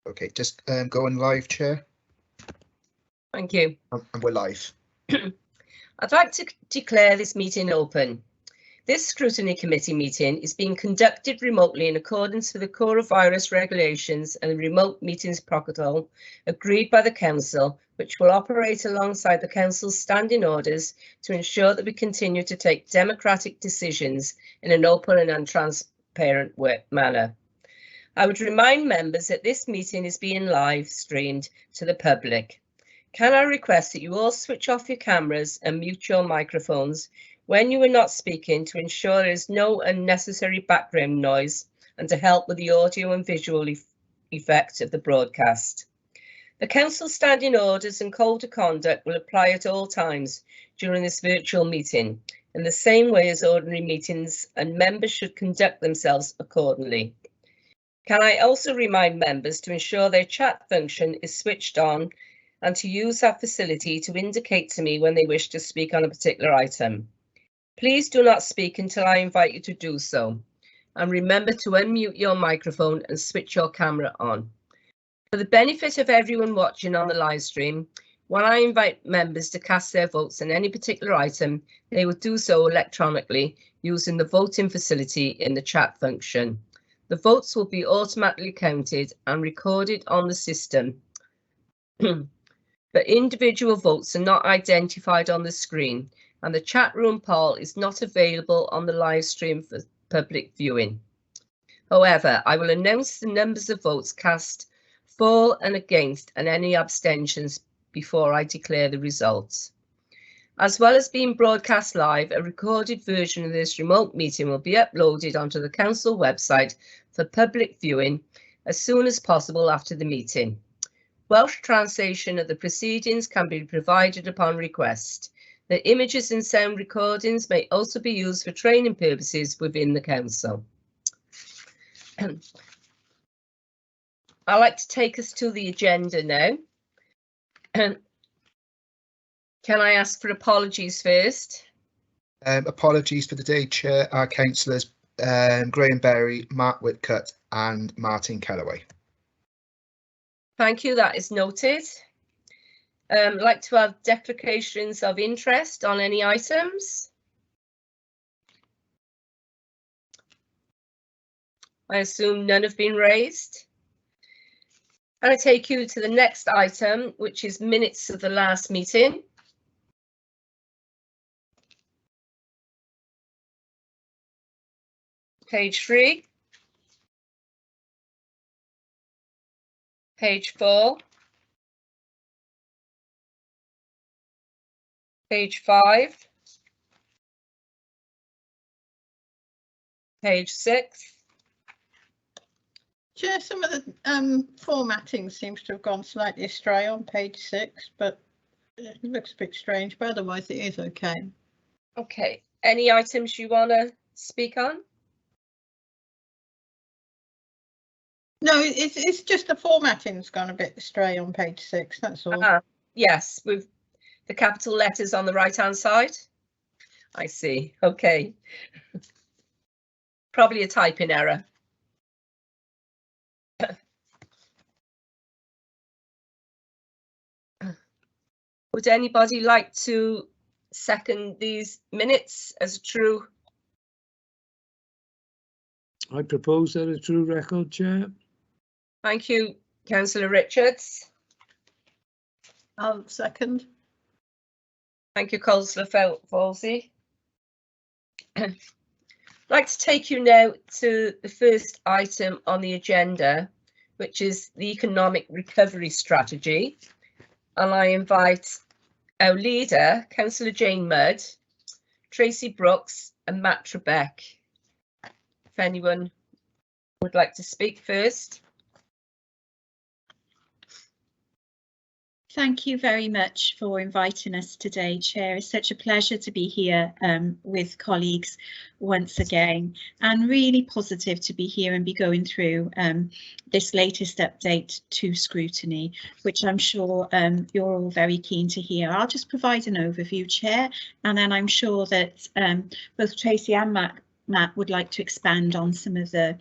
Okay, just going live, Chair. Thank you. And we're live. I'd like to declare this meeting open. This Scrutiny Committee meeting is being conducted remotely in accordance with the coronavirus regulations and the remote meetings protocol agreed by the Council, which will operate alongside the Council's standing orders to ensure that we continue to take democratic decisions in an open and transparent manner. I would remind members that this meeting is being live streamed to the public. Can I request that you all switch off your cameras and mute your microphones when you are not speaking to ensure there is no unnecessary background noise and to help with the audio and visual effect of the broadcast. The Council standing orders and code of conduct will apply at all times during this virtual meeting in the same way as ordinary meetings, and members should conduct themselves accordingly. Can I also remind members to ensure their chat function is switched on and to use that facility to indicate to me when they wish to speak on a particular item. Please do not speak until I invite you to do so. And remember to unmute your microphone and switch your camera on. For the benefit of everyone watching on the live stream, when I invite members to cast their votes on any particular item, they will do so electronically using the voting facility in the chat function. The votes will be automatically counted and recorded on the system. But individual votes are not identified on the screen, and the chat room poll is not available on the live stream for public viewing. However, I will announce the numbers of votes cast for and against and any abstentions before I declare the results. As well as being broadcast live, a recorded version of this remote meeting will be uploaded onto the Council website for public viewing as soon as possible after the meeting. Welsh translation of the proceedings can be provided upon request. The images and sound recordings may also be used for training purposes within the Council. I'd like to take us to the agenda now. Can I ask for apologies first? Apologies for the day, Chair. Our councillors Graham Berry, Mark Whitcutt and Martin Kellaway. Thank you, that is noted. I'd like to have declarations of interest on any items. I assume none have been raised. And I take you to the next item, which is minutes of the last meeting. Page 3. Page 4. Page 5. Page 6. Chair, some of the formatting seems to have gone slightly astray on page 6, but it looks a bit strange, but otherwise it is okay. Okay, any items you want to speak on? No, it's just the formatting's gone a bit astray on page 6, that's all. Yes, with the capital letters on the right-hand side. I see, okay. Probably a typing error. Would anybody like to second these minutes as a true? I propose that a true record, Chair. Thank you, Councillor Richards. I'll second. Thank you, Councillor Falsey. I'd like to take you now to the first item on the agenda, which is the economic recovery strategy. And I invite our leader, Councillor Jane Mudd, Tracy Brooks and Matt Trebek. If anyone would like to speak first. Thank you very much for inviting us today, Chair. It's such a pleasure to be here with colleagues once again, and really positive to be here and be going through this latest update to Scrutiny, which I'm sure you're all very keen to hear. I'll just provide an overview, Chair, and then I'm sure that both Tracy and Matt would like to expand on some of the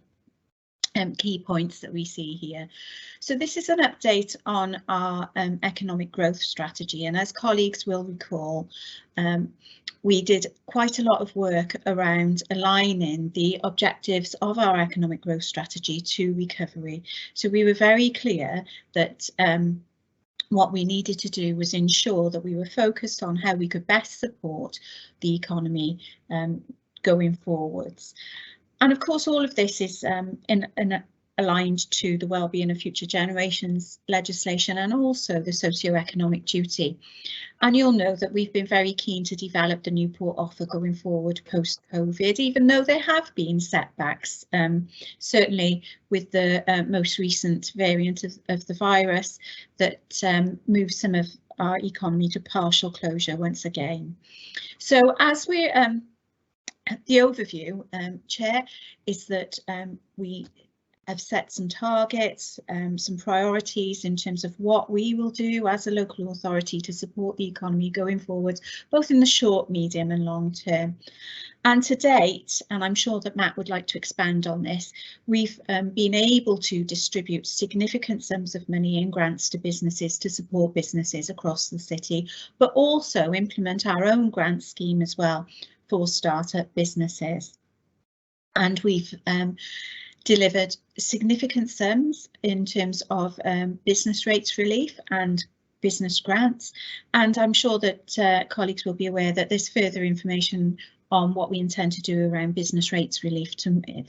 key points that we see here. So this is an update on our economic growth strategy, and as colleagues will recall, we did quite a lot of work around aligning the objectives of our economic growth strategy to recovery. So we were very clear that what we needed to do was ensure that we were focused on how we could best support the economy going forwards. And of course, all of this is aligned to the Wellbeing of Future Generations legislation and also the socio-economic duty. And you'll know that we've been very keen to develop the Newport offer going forward post-COVID, even though there have been setbacks, certainly with the most recent variant of the virus that moved some of our economy to partial closure once again. So as we're the overview, Chair, is that we have set some targets, some priorities in terms of what we will do as a local authority to support the economy going forward, both in the short, medium and long term. And to date, and I'm sure that Matt would like to expand on this, we've been able to distribute significant sums of money in grants to businesses to support businesses across the city, but also implement our own grant scheme as well for startup businesses. And we've delivered significant sums in terms of business rates relief and business grants. And I'm sure that colleagues will be aware that there's further information on what we intend to do around business rates relief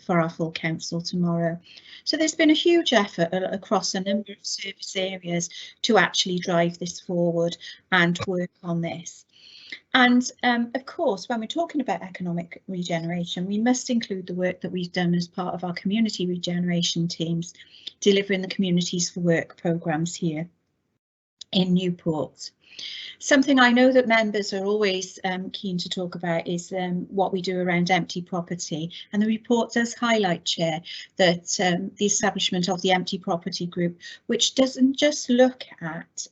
for our full council tomorrow. So there's been a huge effort across a number of service areas to actually drive this forward and work on this. And of course, when we're talking about economic regeneration, we must include the work that we've done as part of our community regeneration teams, delivering the Communities for Work programmes here in Newport. Something I know that members are always keen to talk about is what we do around empty property, and the report does highlight, Chair, that the establishment of the empty property group, which doesn't just look at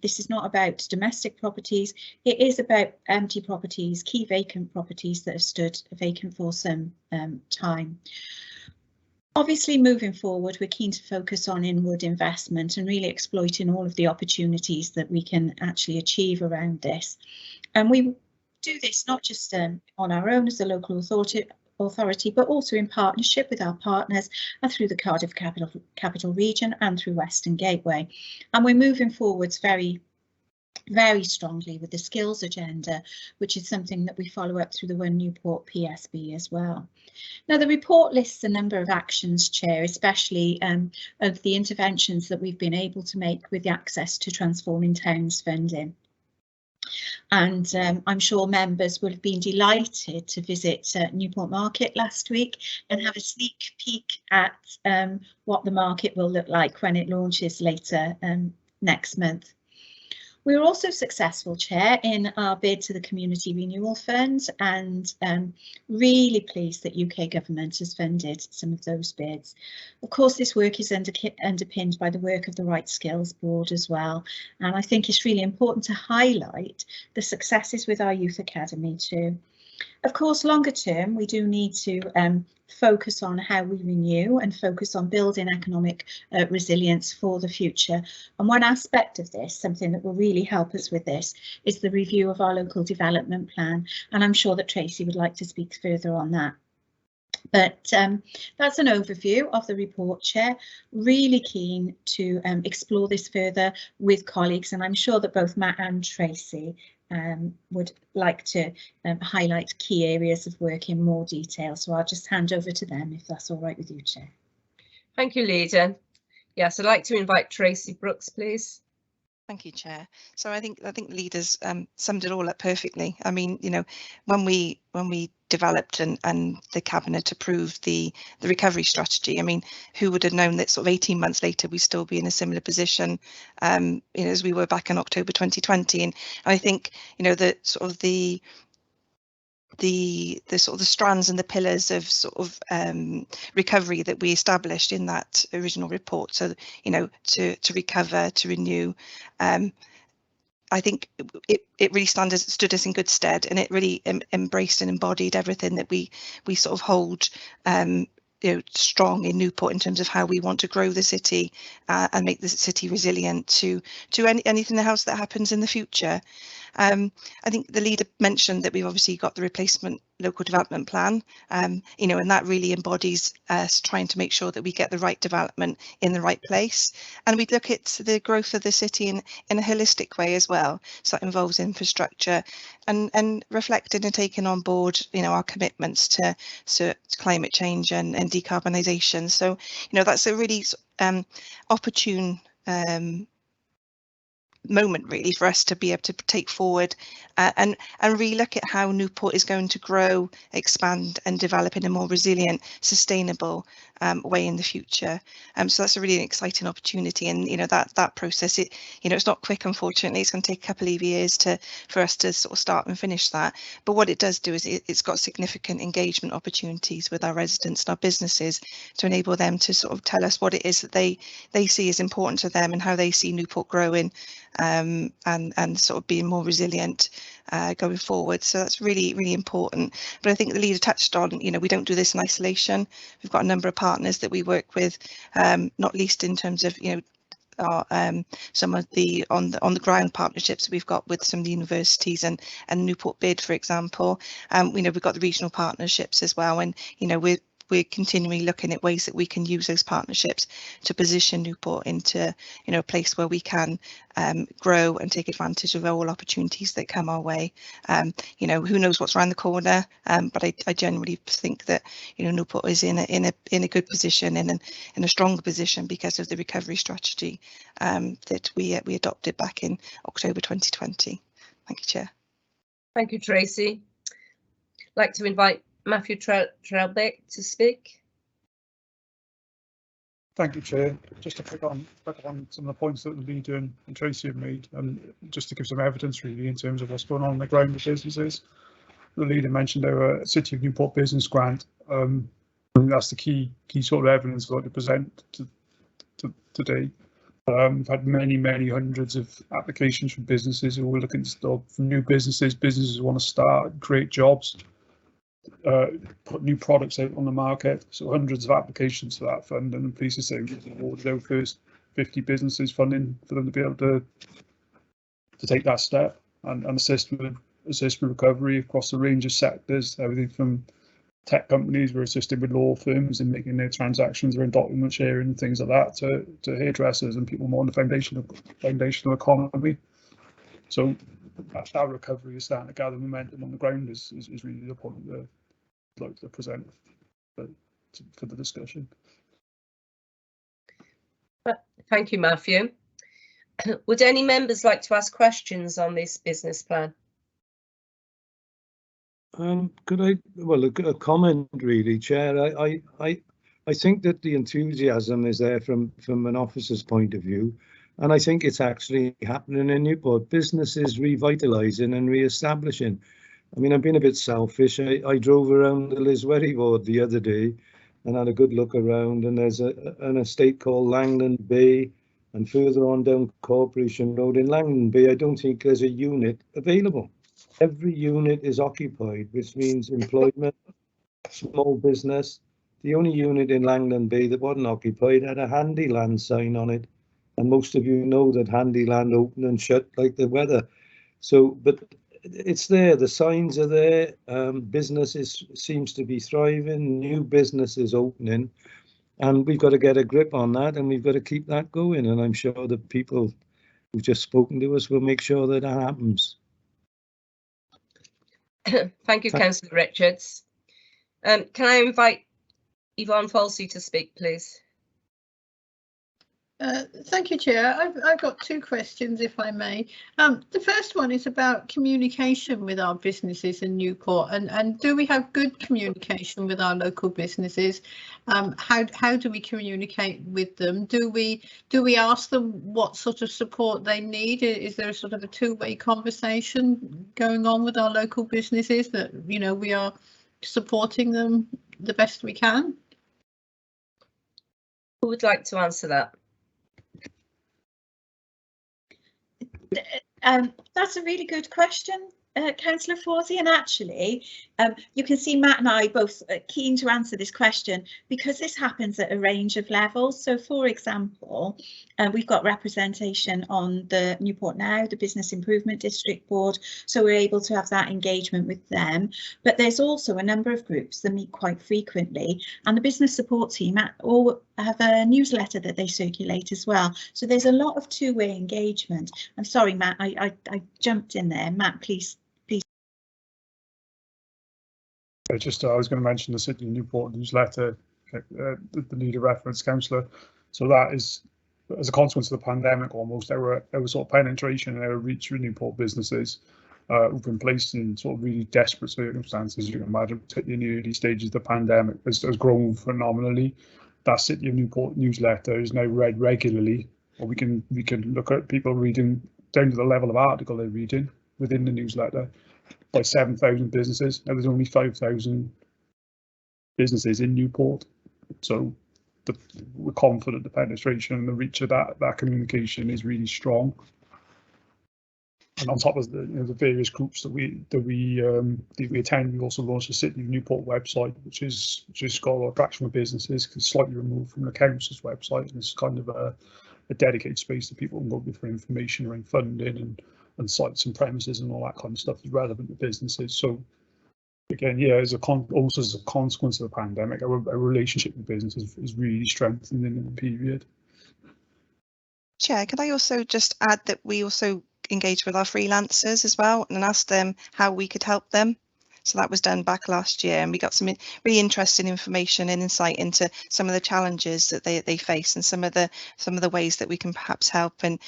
this is not about domestic properties, it is about empty properties, key vacant properties that have stood vacant for some time. Obviously, moving forward, we're keen to focus on inward investment and really exploiting all of the opportunities that we can actually achieve around this. And we do this not just on our own as a local authority, but also in partnership with our partners and through the Cardiff Capital Region and through Western Gateway. And we're moving forwards very strongly with the skills agenda, which is something that we follow up through the One Newport PSB as well. Now, the report lists a number of actions, Chair, especially of the interventions that we've been able to make with the Access to Transforming Towns funding. And I'm sure members will have been delighted to visit Newport Market last week and have a sneak peek at what the market will look like when it launches later next month. We were also successful, Chair, in our bid to the Community Renewal Fund, and really pleased that UK Government has funded some of those bids. Of course, this work is underpinned by the work of the Right Skills Board as well, and I think it's really important to highlight the successes with our Youth Academy too. Of course, longer term, we do need to focus on how we renew and focus on building economic resilience for the future. And one aspect of this, something that will really help us with this, is the review of our local development plan. And I'm sure that Tracy would like to speak further on that. But that's an overview of the report, Chair. Really keen to explore this further with colleagues, and I'm sure that both Matt and Tracy would like to highlight key areas of work in more detail. So I'll just hand over to them if that's all right with you, Chair. Thank you, Leader. Yes, I'd like to invite Tracy Brooks, please. Thank you, Chair. So I think leaders summed it all up perfectly. I mean, you know, when we developed and the Cabinet approved the recovery strategy, I mean, who would have known that sort of 18 months later we'd still be in a similar position, you know, as we were back in October 2020. And I think, you know, the sort of the strands and the pillars of sort of recovery that we established in that original report. So, you know, to recover, to renew, I think it really stood us in good stead, and it really embraced and embodied everything that we sort of hold strong in Newport in terms of how we want to grow the city and make the city resilient to anything else that happens in the future. I think the leader mentioned that we've obviously got the replacement local development plan, and that really embodies us trying to make sure that we get the right development in the right place. And we look at the growth of the city in a holistic way as well. So that involves infrastructure and reflecting and taking on board, our commitments to climate change and decarbonisation. So, that's a really opportune moment really for us to be able to take forward and really look at how Newport is going to grow, expand and develop in a more resilient, sustainable way in the future. So that's a really exciting opportunity, and that process, it's not quick, unfortunately. It's going to take a couple of years for us to sort of start and finish that, but what it does do is it's got significant engagement opportunities with our residents and our businesses to enable them to sort of tell us what it is that they see as important to them and how they see Newport growing and sort of being more resilient going forward. So that's really, really important. But I think the leader touched on, we don't do this in isolation. We've got a number of partners that we work with, not least in terms of, our, some of the on the ground partnerships that we've got with some of the universities and Newport Bid, for example. We've got the regional partnerships as well, and we're continually looking at ways that we can use those partnerships to position Newport into a place where we can grow and take advantage of all opportunities that come our way. Who knows what's around the corner, but I generally think that Newport is in a good position, in a stronger position because of the recovery strategy that we adopted back in October 2020. Thank you, Chair. Thank you, Tracy. I'd like to invite Matthew Trelbeck to speak. Thank you, Chair. Just to pick on some of the points that the leader and Tracy have made, just to give some evidence really in terms of what's going on the ground with businesses. The leader mentioned our City of Newport business grant. I think that's the key sort of evidence I'd like to present today. We've had many hundreds of applications from businesses who are looking to start, from new businesses who want to start, create jobs, put new products out on the market. So hundreds of applications for that fund, and I'm pleased to say we've awarded our first 50 businesses funding for them to be able to take that step and assist with recovery across a range of sectors, everything from tech companies. We're assisting with law firms in making their transactions around document sharing and things like that, to hairdressers and people more on the foundational economy. So that recovery is starting to gather momentum on the ground is really the point that I'd like to present for the discussion. Thank you, Matthew. Would any members like to ask questions on this business plan? Could I, well, a comment really, Chair. I think that the enthusiasm is there from an officer's point of view, and I think it's actually happening in Newport. Businesses revitalising and re-establishing. I mean, I've been a bit selfish. I drove around the Liswerry ward the other day and had a good look around, and there's an estate called Langland Bay, and further on down Corporation Road in Langland Bay, I don't think there's a unit available. Every unit is occupied, which means employment, small business. The only unit in Langland Bay that wasn't occupied had a Handyland sign on it. And most of you know that Handyland open and shut like the weather. So, but it's there, the signs are there. Businesses seems to be thriving, new businesses opening, and we've got to get a grip on that, and we've got to keep that going. And I'm sure the people who've just spoken to us will make sure that that happens. Thank you, Councillor Richards. Can I invite Yvonne Falsey to speak, please? Thank you, Chair. I've got two questions, if I may. The first one is about communication with our businesses in Newport, and do we have good communication with our local businesses? How do we communicate with them? Do we ask them what sort of support they need? Is there a sort of a two-way conversation going on with our local businesses that we are supporting them the best we can? Who would like to answer that? That's a really good question, Councillor Fawzi, and actually you can see Matt and I both keen to answer this question because this happens at a range of levels. So for example, we've got representation on the Newport Now, the Business Improvement District Board, so we're able to have that engagement with them. But there's also a number of groups that meet quite frequently, and the business support team all have a newsletter that they circulate as well. So there's a lot of two-way engagement. I'm sorry, Matt, I jumped in there. Matt, please. I was going to mention the City of Newport newsletter, the leader reference councillor. So that is, as a consequence of the pandemic, almost our sort of penetration and our reach with Newport businesses who've been placed in sort of really desperate circumstances. You can imagine, particularly in the early stages of the pandemic, has grown phenomenally. That City of Newport newsletter is now read regularly, or we can look at people reading down to the level of article they're reading within the newsletter by 7,000 businesses. Now there's only 5,000 businesses in Newport, so we're confident the penetration and the reach of that communication is really strong. And on top of the various groups that we attend, we also launched the City of Newport website, which is got a lot of traction with businesses, because it's slightly removed from the council's website, and it's kind of a dedicated space that people can go to for information around funding and sites and premises and all that kind of stuff is relevant to businesses. So again, yeah, also as a consequence of the pandemic, our relationship with businesses is really strengthened in the period. Chair, could I also just add that we also engage with our freelancers as well and ask them how we could help them. So that was done back last year, and we got some really interesting information and insight into some of the challenges that they face and some of the ways that we can perhaps help and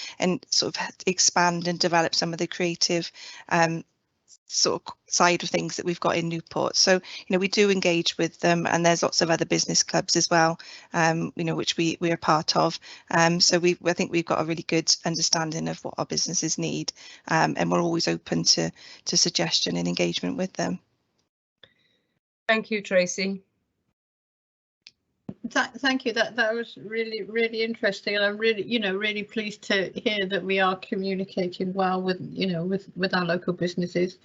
sort of expand and develop some of the creative sort of side of things that we've got in Newport. So we do engage with them, and there's lots of other business clubs as well, which we are part of. So I think we've got a really good understanding of what our businesses need, and we're always open to suggestion and engagement with them. Thank you, Tracy. Thank you. That was really interesting, and I'm really pleased to hear that we are communicating well with our local businesses.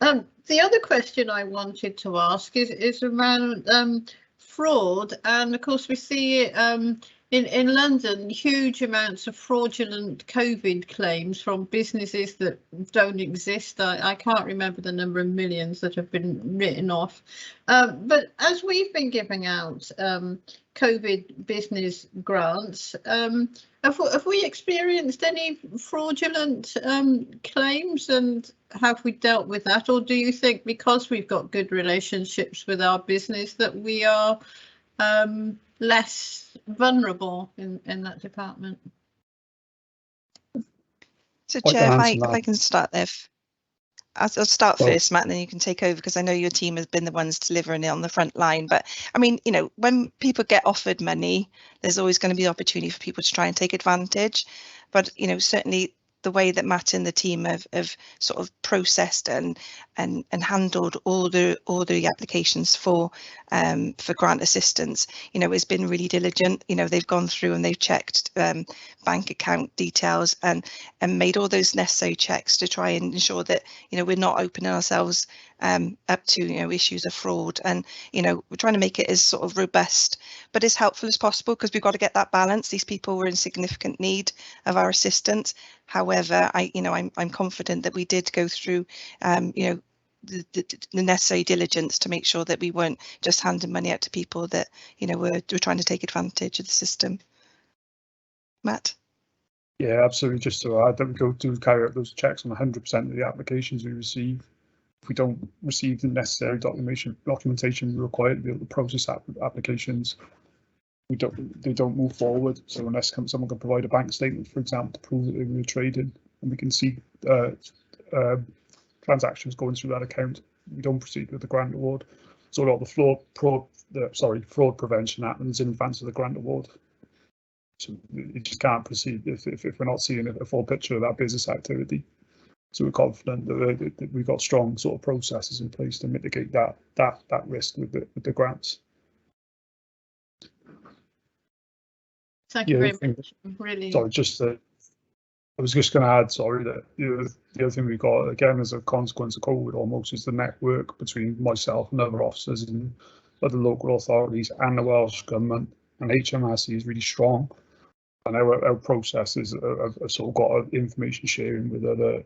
The other question I wanted to ask is around fraud, and of course we see it in London, huge amounts of fraudulent COVID claims from businesses that don't exist. I can't remember the number of millions that have been written off. But as we've been giving out COVID business grants, have we experienced any fraudulent claims, and have we dealt with that? Or do you think because we've got good relationships with our business that we are less vulnerable in that department? So Chair, if I can start there. I'll start first, Matt, and then you can take over, because I know your team has been the ones delivering it on the front line. But I mean, when people get offered money, there's always going to be opportunity for people to try and take advantage. But certainly the way that Matt and the team have sort of processed and handled all the applications for grant assistance, has been really diligent. They've gone through and they've checked bank account details and made all those necessary checks to try and ensure that we're not opening ourselves up to issues of fraud, and we're trying to make it as sort of robust but as helpful as possible, because we've got to get that balance. These people were in significant need of our assistance. However, I'm confident that we did go through the necessary diligence to make sure that we weren't just handing money out to people that were trying to take advantage of the system. Matt? Yeah, absolutely. Just to add that we go to carry out those checks on 100% of the applications we receive. If we don't receive the necessary documentation required to be able to process applications, they don't move forward. So unless someone can provide a bank statement, for example, to prove that they were trading, and we can see transactions going through that account, we don't proceed with the grant award. So a lot of the fraud prevention happens in advance of the grant award. So you just can't proceed if we're not seeing a full picture of that business activity. So we're confident that we've got strong sort of processes in place to mitigate that risk with the grants. Thank you very much. Really. Sorry, just I was just going to add, sorry, that the other thing we got, again, as a consequence of COVID almost, is the network between myself and other officers in other local authorities and the Welsh Government and HMRC is really strong. And our processes have sort of got information sharing with other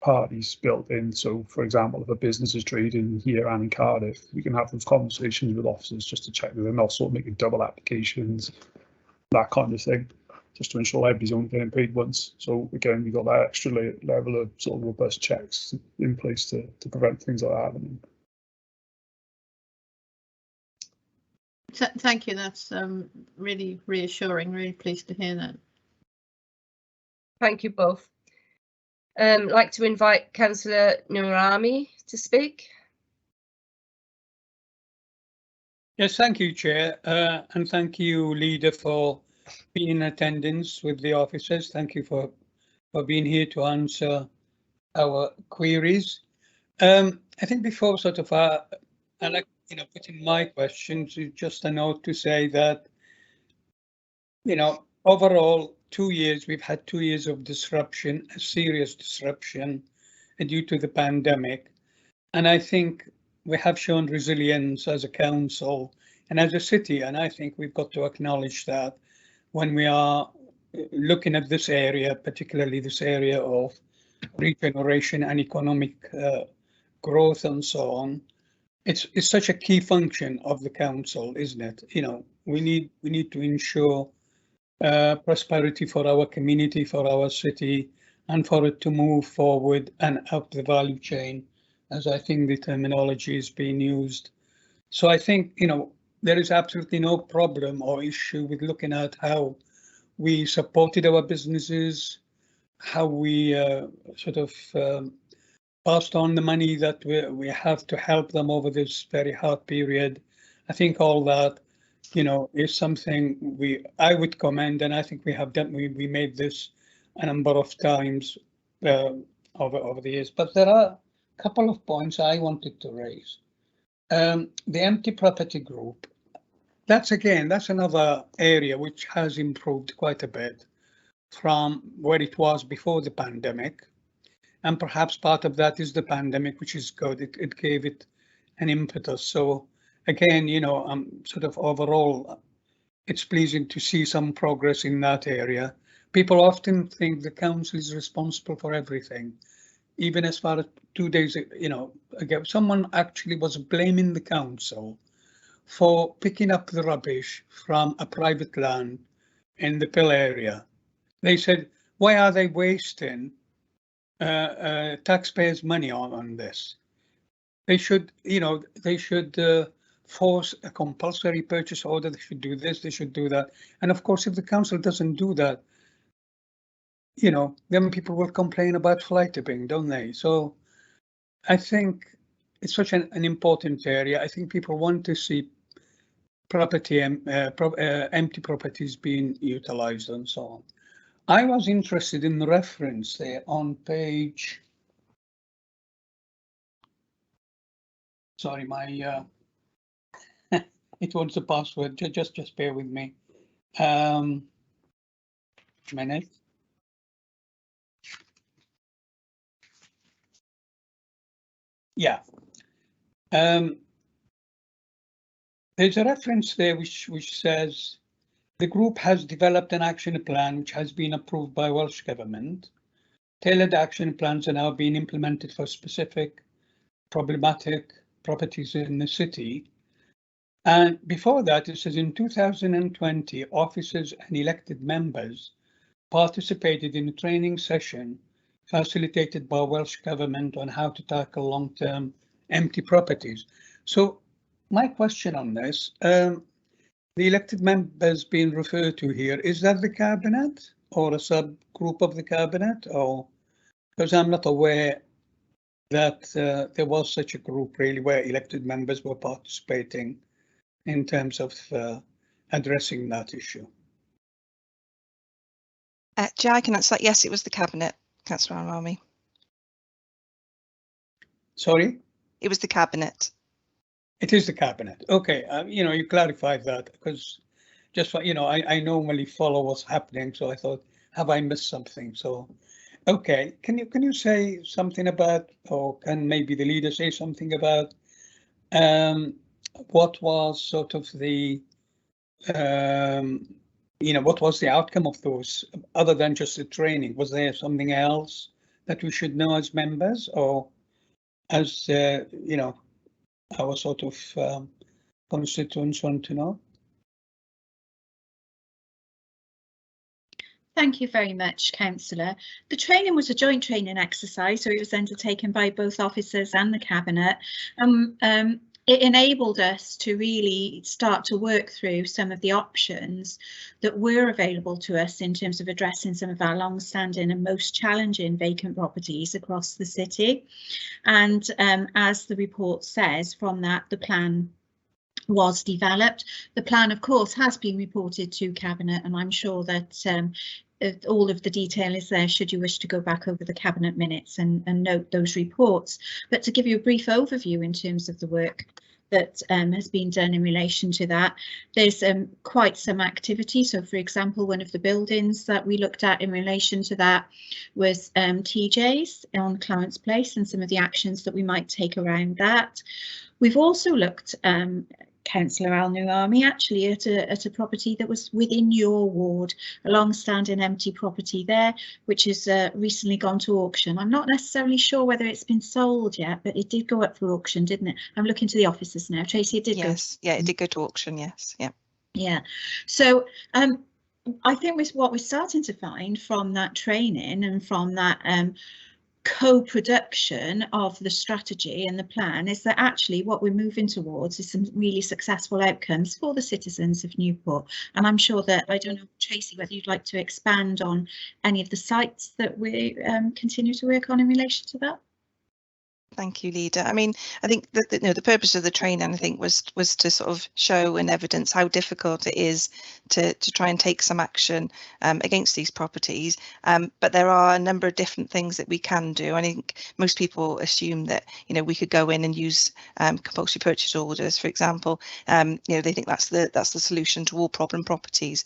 parties built in. So, for example, if a business is trading here and in Cardiff, we can have those conversations with officers just to check that they're not sort of making double applications, that kind of thing, just to ensure everybody's only getting paid once. So again, we got that extra level of sort of robust checks in place to prevent things like that happening. Thank you. That's really reassuring. Really pleased to hear that. Thank you both. I'd like to invite Councillor Noorami to speak. Yes, thank you, Chair, and thank you, Leader, for being in attendance with the officers. Thank you for being here to answer our queries. I think before sort of I like putting my questions, just a note to say that overall 2 years we've had 2 years of disruption, a serious disruption due to the pandemic, and I think we have shown resilience as a council and as a city, and I think we've got to acknowledge that when we are looking at this area, particularly this area of regeneration and economic growth and so on. It's such a key function of the council, isn't it? We need to ensure prosperity for our community, for our city, and for it to move forward and up the value chain, as I think the terminology is being used. So I think, there is absolutely no problem or issue with looking at how we supported our businesses, how we sort of passed on the money that we have to help them over this very hard period. I think all that, is something I would commend, and I think we have done. We made this a number of times over the years. But there are a couple of points I wanted to raise. The empty property group. That's another area which has improved quite a bit from where it was before the pandemic. And perhaps part of that is the pandemic, which is good. It gave it an impetus. So again, sort of overall, it's pleasing to see some progress in that area. People often think the council is responsible for everything. Even as far as 2 days, ago, someone actually was blaming the council for picking up the rubbish from a private land in the Pill area. They said, why are they wasting taxpayers' money on this? They should, force a compulsory purchase order. They should do this, they should do that. And of course, if the council doesn't do that, then people will complain about fly tipping, don't they? So I think it's such an important area. I think people want to see property and empty properties being utilized and so on. I was interested in the reference there on page. Sorry, my it was the password. Just bear with me. Minute. Yeah. There's a reference there which says the group has developed an action plan which has been approved by Welsh Government. Tailored action plans are now being implemented for specific problematic properties in the city. And before that, it says in 2020, officers and elected members participated in a training session facilitated by Welsh Government on how to tackle long-term empty properties. So my question on this, the elected members being referred to here, is that the cabinet or a subgroup of the cabinet? Or because I'm not aware that there was such a group really where elected members were participating in terms of addressing that issue. Chair, I can answer that. Yes, it was the cabinet, Councillor Arami. Sorry? It was the cabinet. It is the cabinet. Okay, you clarified that because just I normally follow what's happening, so I thought have I missed something? So, okay, can you say something about, or can maybe the leader say something about what was sort of the what was the outcome of those, other than just the training? Was there something else that we should know as members, or as our sort of constituents want to know? Thank you very much, Councillor. The training was a joint training exercise, so it was undertaken by both officers and the Cabinet. It enabled us to really start to work through some of the options that were available to us in terms of addressing some of our long-standing and most challenging vacant properties across the city. And as the report says, from that, the plan was developed. The plan, of course, has been reported to Cabinet, and I'm sure that all of the detail is there should you wish to go back over the Cabinet minutes and note those reports. But to give you a brief overview in terms of the work that has been done in relation to that, there's quite some activity. So, for example, one of the buildings that we looked at in relation to that was TJ's on Clarence Place, and some of the actions that we might take around that. We've also looked, Councillor Al-Nuami, actually at a property that was within your ward, a long-standing empty property there, which has recently gone to auction. I'm not necessarily sure whether it's been sold yet, but it did go up for auction, didn't it? I'm looking to the officers now. Tracy, it did go. Yes, yeah, it did go to auction, yes, yeah. Yeah, so I think what we're starting to find from that training and from that co-production of the strategy and the plan is that actually what we're moving towards is some really successful outcomes for the citizens of Newport. And I'm sure that, I don't know, Tracy, whether you'd like to expand on any of the sites that we continue to work on in relation to that. Thank you, Leader. I mean, I think that the purpose of the training, I think, was to sort of show and evidence how difficult it is to try and take some action against these properties. But there are a number of different things that we can do. I think most people assume that we could go in and use compulsory purchase orders, for example. They think that's the solution to all problem properties.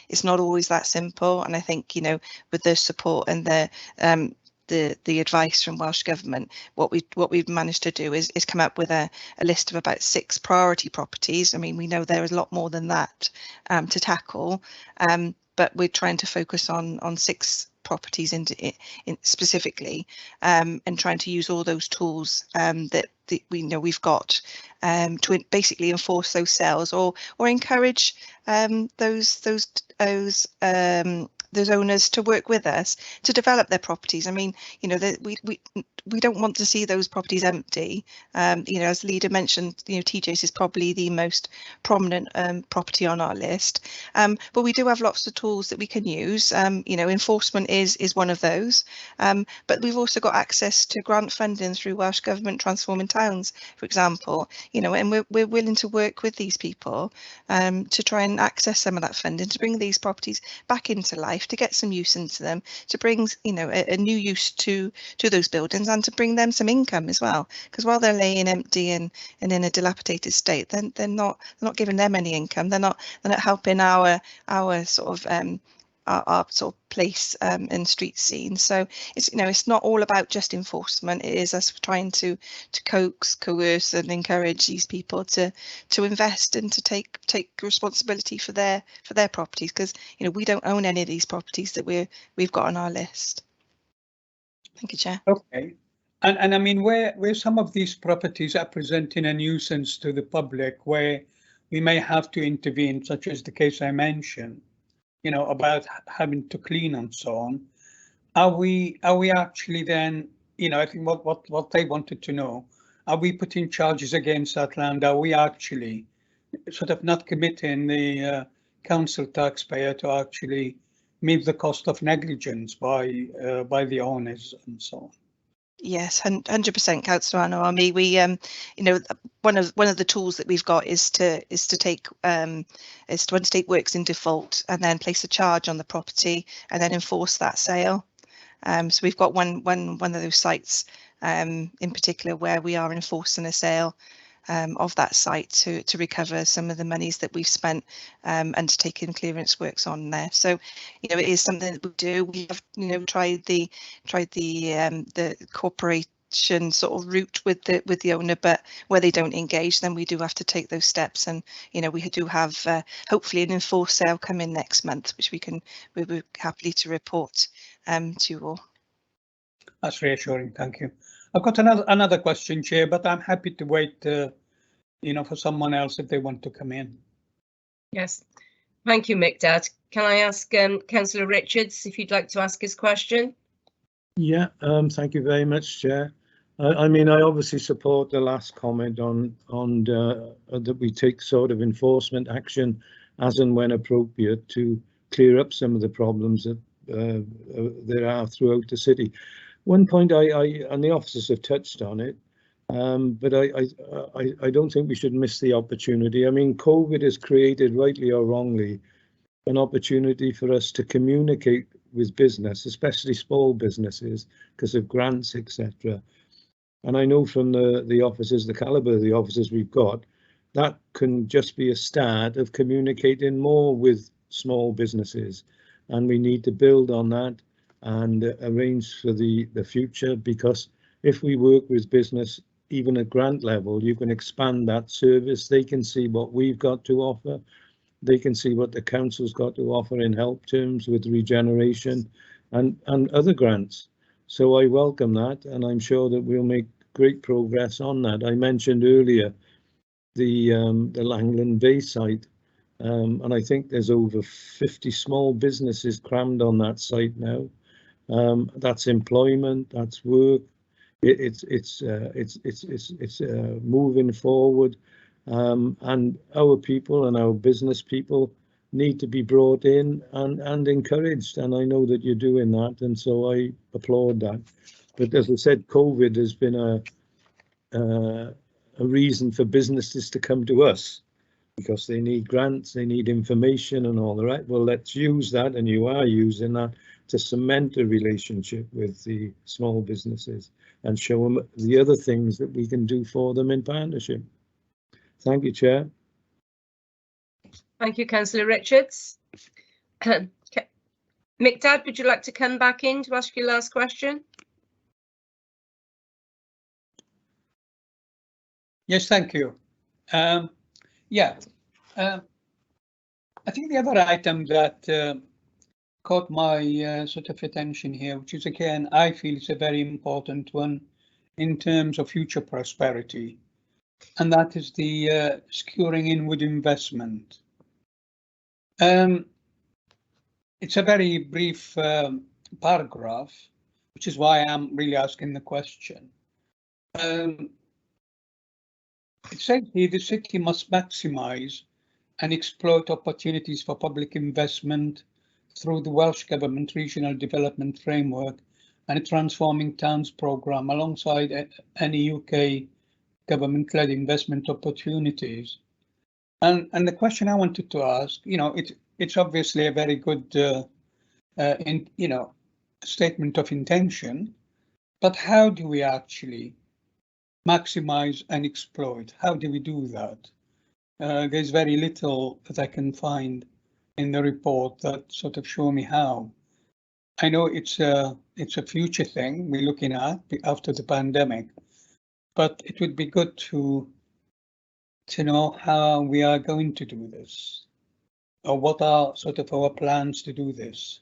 It's not always that simple, and I think with the support and the advice from Welsh Government, what we've managed to do is come up with a list of about 6 priority properties. I mean, we know there is a lot more than that to tackle, but we're trying to focus on 6 properties in specifically, and trying to use all those tools that we know we've got to basically enforce those sales or encourage those owners to work with us to develop their properties. I mean, we don't want to see those properties empty. As the leader mentioned, TJ's is probably the most prominent property on our list. But we do have lots of tools that we can use. Enforcement is one of those. But we've also got access to grant funding through Welsh Government Transforming Towns, for example. And we're willing to work with these people to try and access some of that funding to bring these properties back into life, to get some use into them, to bring a new use to those buildings, and to bring them some income as well, because while they're laying empty and in a dilapidated state, then they're not giving them any income. They're not helping our sort of place and street scene. So it's not all about just enforcement. It is us trying to coax, coerce and encourage these people to invest and to take responsibility for their properties, because we don't own any of these properties that we've got on our list. Thank you, Chair. Okay. And I mean, where some of these properties are presenting a nuisance to the public, where we may have to intervene, such as the case I mentioned, about having to clean and so on, are we actually then, I think what they wanted to know, are we putting charges against that land? Are we actually sort of not committing the council taxpayer to actually meet the cost of negligence by the owners and so on? Yes, 100%, Councillor Al-Nuami. We, one of the tools that we've got is to undertake works in default and then place a charge on the property and then enforce that sale. So we've got one of those sites in particular where we are enforcing a sale of that site to recover some of the monies that we've spent undertaking clearance works on there. So, you know, it is something that we do. We have, you know, tried the corporate sort of route with the owner, but where they don't engage, then we do have to take those steps. And you know, we do have hopefully an enforced sale coming next month, which we're happily to report to you all. That's reassuring, thank you. I've got another question, Chair, but I'm happy to wait you know, for someone else if they want to come in. Yes, thank you, Micdad. Can I ask Councillor Richards if you'd like to ask his question? Yeah, thank you very much, Chair. I mean, I obviously support the last comment on that we take sort of enforcement action as and when appropriate to clear up some of the problems that there are throughout the city. One point and the officers have touched on it, but I don't think we should miss the opportunity. I mean, COVID has created, rightly or wrongly, an opportunity for us to communicate with business, especially small businesses, because of grants, etc. And I know from the officers, the calibre of the officers we've got, that can just be a start of communicating more with small businesses. And we need to build on that and arrange for the future, because if we work with business, even at grant level, you can expand that service. They can see what we've got to offer. They can see what the council's got to offer in help terms with regeneration and other grants. So I welcome that, and I'm sure that we'll make great progress on that. I mentioned earlier the Langland Bay site, and I think there's over 50 small businesses crammed on that site now. That's employment, that's work. It's moving forward, and our people and our business people need to be brought in and encouraged, and I know that you're doing that, and so I applaud that. But as I said, COVID has been a reason for businesses to come to us, because they need grants, they need information and all the right. Well, let's use that, and you are using that to cement a relationship with the small businesses and show them the other things that we can do for them in partnership. Thank you, Chair. Thank you, Councillor Richards. Micdad, would you like to come back in to ask your last question? Yes, thank you. Yeah, I think the other item that caught my sort of attention here, which is again, I feel is a very important one in terms of future prosperity, and that is the securing inward investment. It's a very brief paragraph, which is why I'm really asking the question. It says here the city must maximise and exploit opportunities for public investment through the Welsh Government Regional Development Framework and a Transforming Towns programme alongside any UK government-led investment opportunities. And the question I wanted to ask, you know, it's obviously a very good, statement of intention, but how do we actually maximise and exploit? How do we do that? There's very little that I can find in the report that sort of show me how. I know it's a future thing we're looking at after the pandemic, but it would be good to know how we are going to do this, or what are sort of our plans to do this.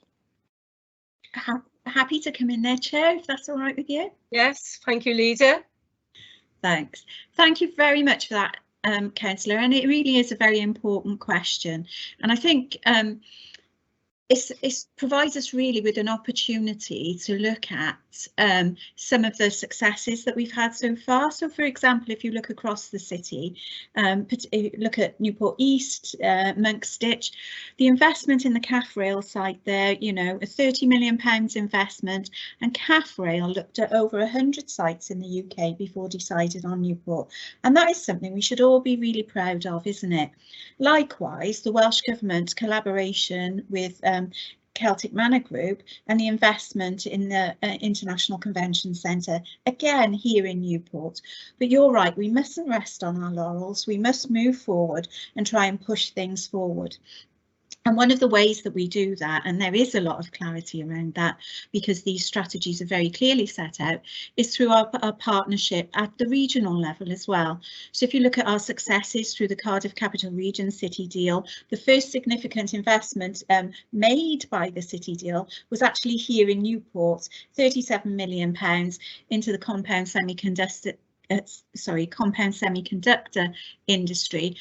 Happy to come in there, Chair, if that's all right with you. Yes, thank you, Lisa. Thanks. Thank you very much for that, Councillor, and it really is a very important question, and I think it provides us really with an opportunity to look at some of the successes that we've had so far. So, for example, if you look across the city, look at Newport East, Monkstitch, the investment in the CAF Rail site there, you know, a £30 million investment, and CAF Rail looked at over 100 sites in the UK before decided on Newport. And that is something we should all be really proud of, isn't it? Likewise, the Welsh Government collaboration with Celtic Manor Group and the investment in the International Convention Centre, again here in Newport. But you're right, we mustn't rest on our laurels. We must move forward and try and push things forward. And one of the ways that we do that, and there is a lot of clarity around that because these strategies are very clearly set out, is through our partnership at the regional level as well. So if you look at our successes through the Cardiff Capital Region City deal, the first significant investment made by the City deal was actually here in Newport, £37 million into the compound semiconductor industry.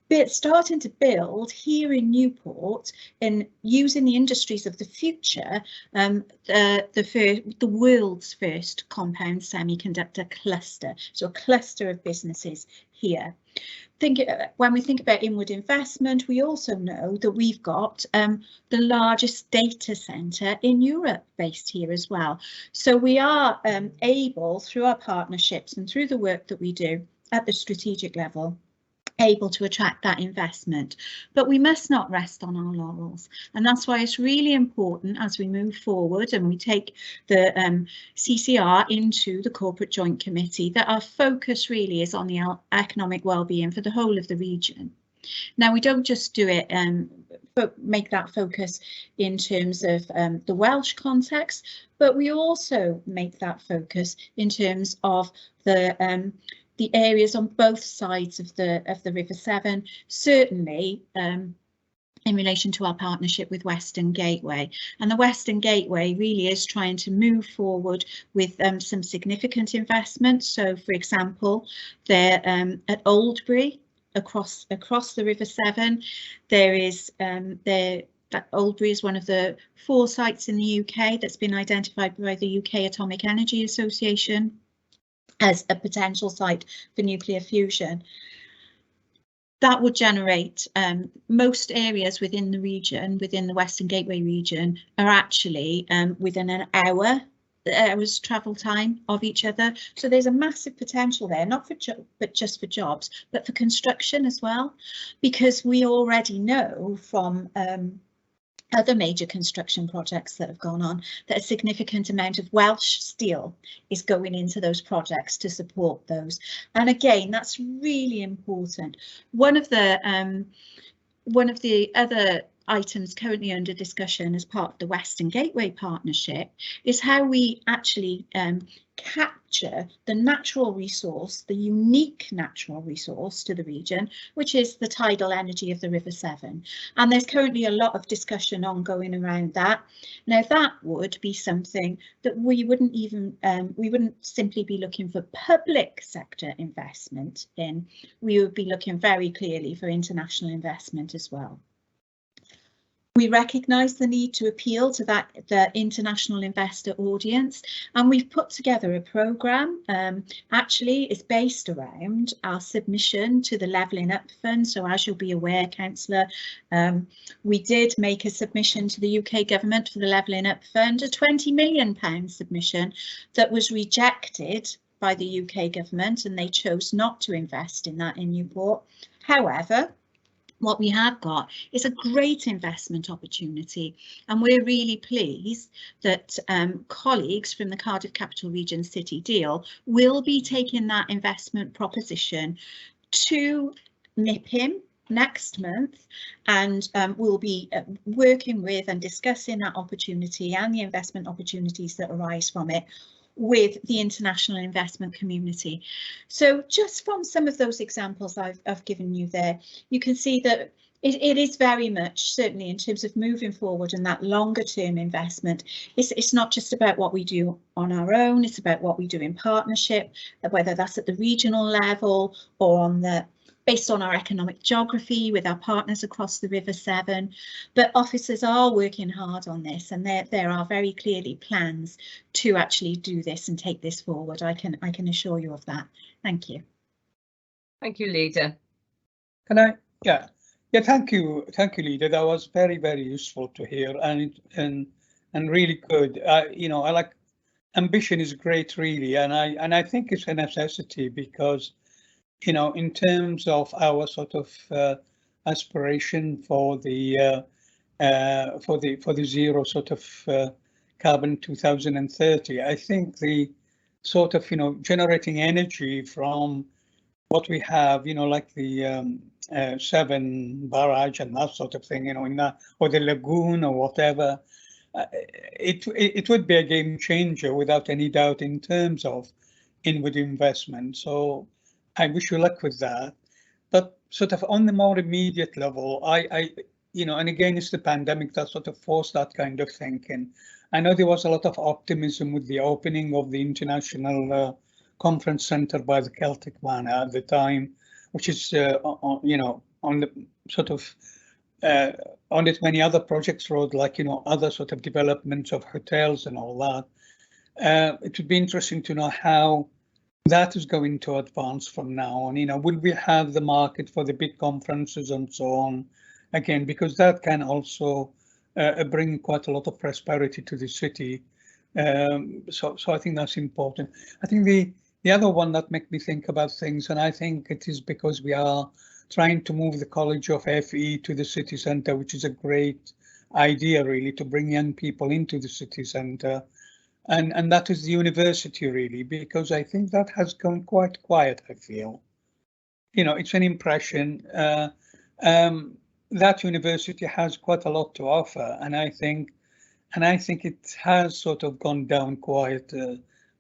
But starting to build here in Newport and using the industries of the future, the world's first compound semiconductor cluster, so a cluster of businesses here. When we think about inward investment, we also know that we've got the largest data centre in Europe based here as well. So we are able, through our partnerships and through the work that we do at the strategic level, able to attract that investment. But we must not rest on our laurels, and that's why it's really important as we move forward and we take the CCR into the Corporate Joint Committee that our focus really is on the economic well-being for the whole of the region. Now, we don't just do it but make that focus in terms of the Welsh context, but we also make that focus in terms of the areas on both sides of the River Severn, certainly in relation to our partnership with Western Gateway. And the Western Gateway really is trying to move forward with some significant investment. So, for example, they're at Oldbury, across the River Severn. There is that Oldbury is one of the 4 sites in the UK that's been identified by the UK Atomic Energy Association as a potential site for nuclear fusion. That would generate most areas within the region, within the Western Gateway region, are actually within an hour's travel time of each other. So there's a massive potential there, not for just for jobs, but for construction as well, because we already know from other major construction projects that have gone on that a significant amount of Welsh steel is going into those projects to support those. And again, that's really important. One of the other items currently under discussion as part of the Western Gateway partnership is how we actually capture the natural resource, the unique natural resource to the region, which is the tidal energy of the River Severn. And there's currently a lot of discussion ongoing around that. Now, that would be something that we wouldn't simply be looking for public sector investment in. We would be looking very clearly for international investment as well. We recognise the need to appeal to the international investor audience, and we've put together a programme. Actually, it's based around our submission to the Levelling Up Fund. So as you'll be aware, Councillor, we did make a submission to the UK government for the Levelling Up Fund, a £20 million submission that was rejected by the UK government, and they chose not to invest in that in Newport. However, what we have got is a great investment opportunity, and we're really pleased that colleagues from the Cardiff Capital Region City deal will be taking that investment proposition to NIPIM next month, and we'll be working with and discussing that opportunity and the investment opportunities that arise from it with the international investment community. So just from some of those examples I've given you there, you can see that it is very much, certainly in terms of moving forward and that longer term investment, it's not just about what we do on our own, it's about what we do in partnership, whether that's at the regional level or on the based on our economic geography with our partners across the River Severn. But officers are working hard on this, and there are very clearly plans to actually do this and take this forward. I can assure you of that. Thank you. Thank you, Leader. Can I? Yeah, thank you, Leader. That was very, very useful to hear, and really good. You know, I like ambition is great, really, and I think it's a necessity because, you know, in terms of our sort of aspiration for the for the zero sort of carbon 2030. I think the sort of, generating energy from what we have, like the Severn barrage and that sort of thing, in that, or the lagoon or whatever, it would be a game changer without any doubt in terms of inward investment. So I wish you luck with that. But sort of on the more immediate level, and again, it's the pandemic that sort of forced that kind of thinking. I know there was a lot of optimism with the opening of the International Conference Centre by the Celtic Manor at the time, which is, on the sort of, on its many other projects road, like, other sort of developments of hotels and all that. It would be interesting to know how that is going to advance from now on. Will we have the market for the big conferences and so on again, because that can also bring quite a lot of prosperity to the city. So I think that's important. I think the other one that makes me think about things, and I think it is because we are trying to move the College of FE to the city centre, which is a great idea really, to bring young people into the city centre. And that is the university really, because I think that has gone quite quiet, I feel. It's an impression. That university has quite a lot to offer, and I think it has sort of gone down quite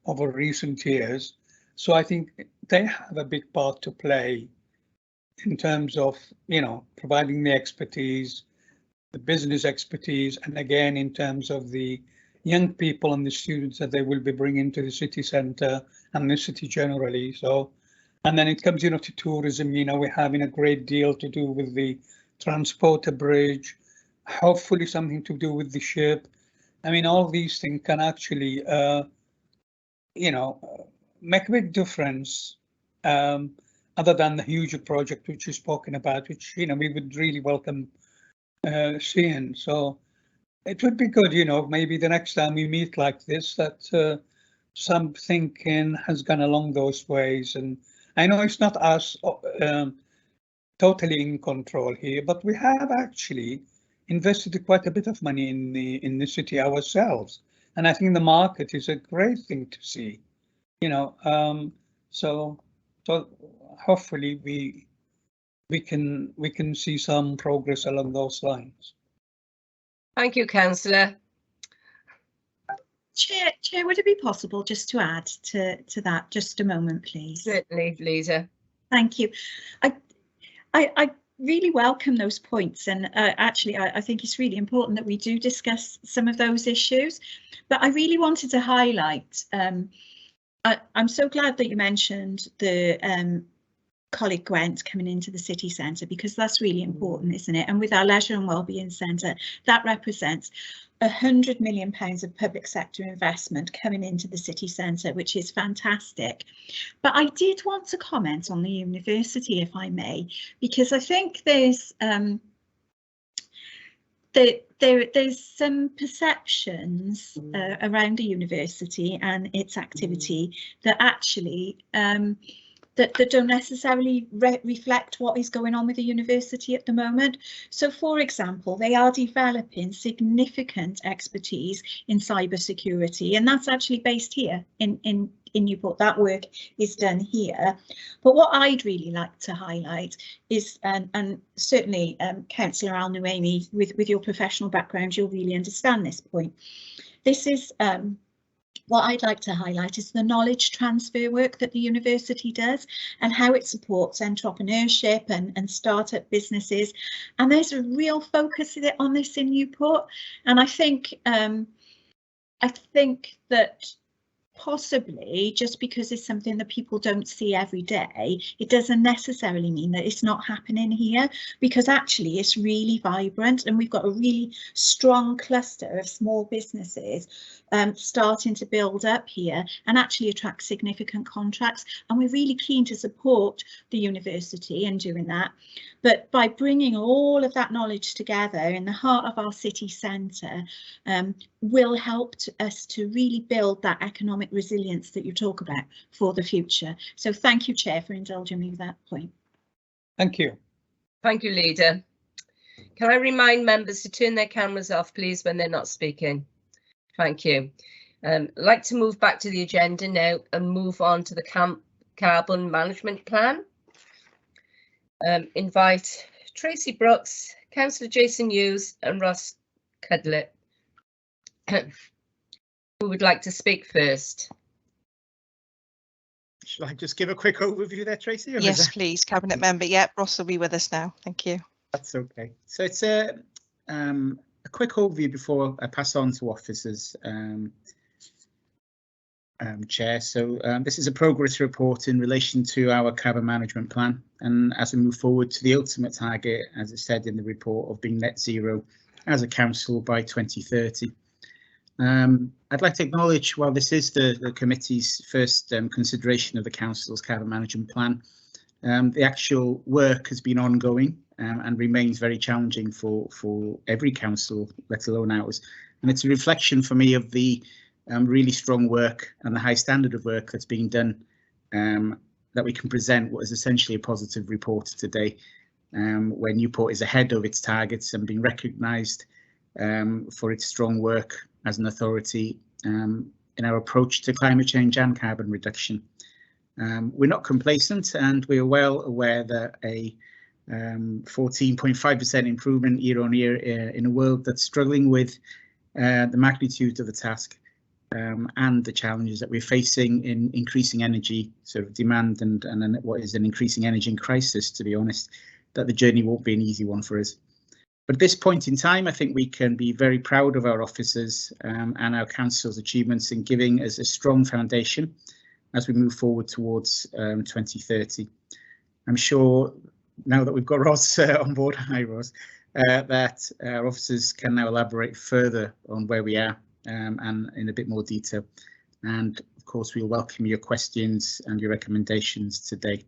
over recent years. So I think they have a big part to play in terms of, providing the expertise, the business expertise, and again, in terms of the young people and the students that they will be bringing to the city centre and the city generally. So, and then it comes, to tourism. We're having a great deal to do with the transporter bridge, hopefully something to do with the ship. I mean, all these things can actually, make a big difference, other than the huge project which you're spoken about, which, we would really welcome seeing. So it would be good, maybe the next time we meet like this, that some thinking has gone along those ways. And I know it's not us totally in control here, but we have actually invested quite a bit of money in the city ourselves, and I think the market is a great thing to see. So hopefully we can see some progress along those lines. Thank you, Councillor. Chair, would it be possible just to add to that just a moment, please? Certainly, Lisa. Thank you. I really welcome those points, and actually I think it's really important that we do discuss some of those issues, but I really wanted to highlight, I'm so glad that you mentioned the colleague Gwent coming into the city centre, because that's really important, isn't it? And with our leisure and wellbeing centre, that represents £100 million of public sector investment coming into the city centre, which is fantastic. But I did want to comment on the university, if I may, because I think there's there's some perceptions around the university and its activity that actually that don't necessarily reflect what is going on with the university at the moment. So, for example, they are developing significant expertise in cybersecurity, and that's actually based here in Newport. That work is done here. But what I'd really like to highlight is, and certainly Councillor Al-Nuaimi, with your professional background, you'll really understand this point. This is what I'd like to highlight is the knowledge transfer work that the university does and how it supports entrepreneurship and startup businesses. And there's a real focus on this in Newport. And I think that possibly just because it's something that people don't see every day, it doesn't necessarily mean that it's not happening here, because actually it's really vibrant and we've got a really strong cluster of small businesses starting to build up here and actually attract significant contracts, and we're really keen to support the university in doing that. But by bringing all of that knowledge together in the heart of our city centre will help us to really build that economic resilience that you talk about for the future. So thank you, Chair, for indulging me with that point. Thank you. Thank you, Leader. Can I remind members to turn their cameras off, please, when they're not speaking? Thank you. I'd like to move back to the agenda now and move on to the carbon management plan. Invite Tracy Brooks, Councillor Jason Hughes and Ross Cudlett. Who would like to speak first? Shall I just give a quick overview there, Tracy? Yes, please, Cabinet Member. Yep, Ross will be with us now. Thank you. That's okay. So it's a quick overview before I pass on to officers. Chair. So this is a progress report in relation to our carbon management plan, and as we move forward to the ultimate target, as it said in the report, of being net zero as a council by 2030. I'd like to acknowledge, while this is the committee's first consideration of the council's carbon management plan, the actual work has been ongoing and remains very challenging for every council, let alone ours. And it's a reflection for me of the really strong work and the high standard of work that's being done, that we can present what is essentially a positive report today, where Newport is ahead of its targets and being recognised for its strong work as an authority in our approach to climate change and carbon reduction. We're not complacent, and we're well aware that a 14.5% improvement year on year in a world that's struggling with the magnitude of the task and the challenges that we're facing in increasing energy sort of demand and what is an increasing energy crisis, to be honest, that the journey won't be an easy one for us. But at this point in time, I think we can be very proud of our officers and our council's achievements in giving us a strong foundation as we move forward towards 2030. I'm sure now that we've got Ross on board, hi Ross, that our officers can now elaborate further on where we are and in a bit more detail. And of course, we'll welcome your questions and your recommendations today.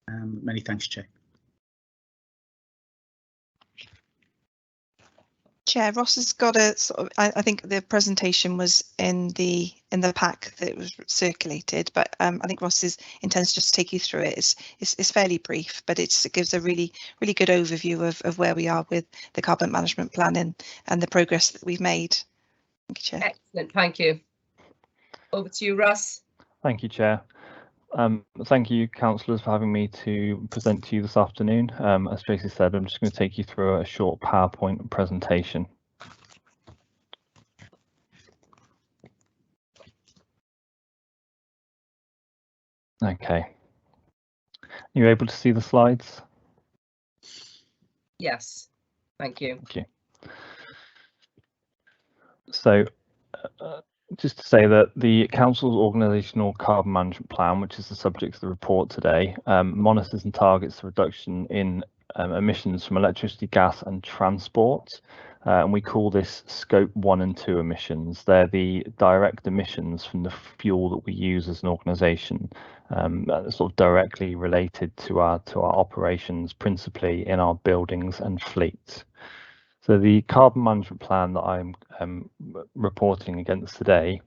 Many thanks, Chair. Chair, Ross has got a sort of, I think the presentation was in the pack that was circulated, but I think Ross intends just to take you through it. It's fairly brief, but it gives a really good overview of where we are with the carbon management plan and the progress that we've made. Thank you, Chair. Excellent, thank you. Over to you, Ross. Thank you, Chair. Thank you, councillors, for having me to present to you this afternoon. As Tracy said, I'm just going to take you through a short PowerPoint presentation. Okay. You're able to see the slides? Yes, thank you. Thank you. So, just to say that the Council's Organisational Carbon Management Plan, which is the subject of the report today, monitors and targets the reduction in emissions from electricity, gas and transport. And we call this Scope 1 and 2 emissions. They're the direct emissions from the fuel that we use as an organisation, sort of directly related to our operations, principally in our buildings and fleet. So the carbon management plan that I'm reporting against today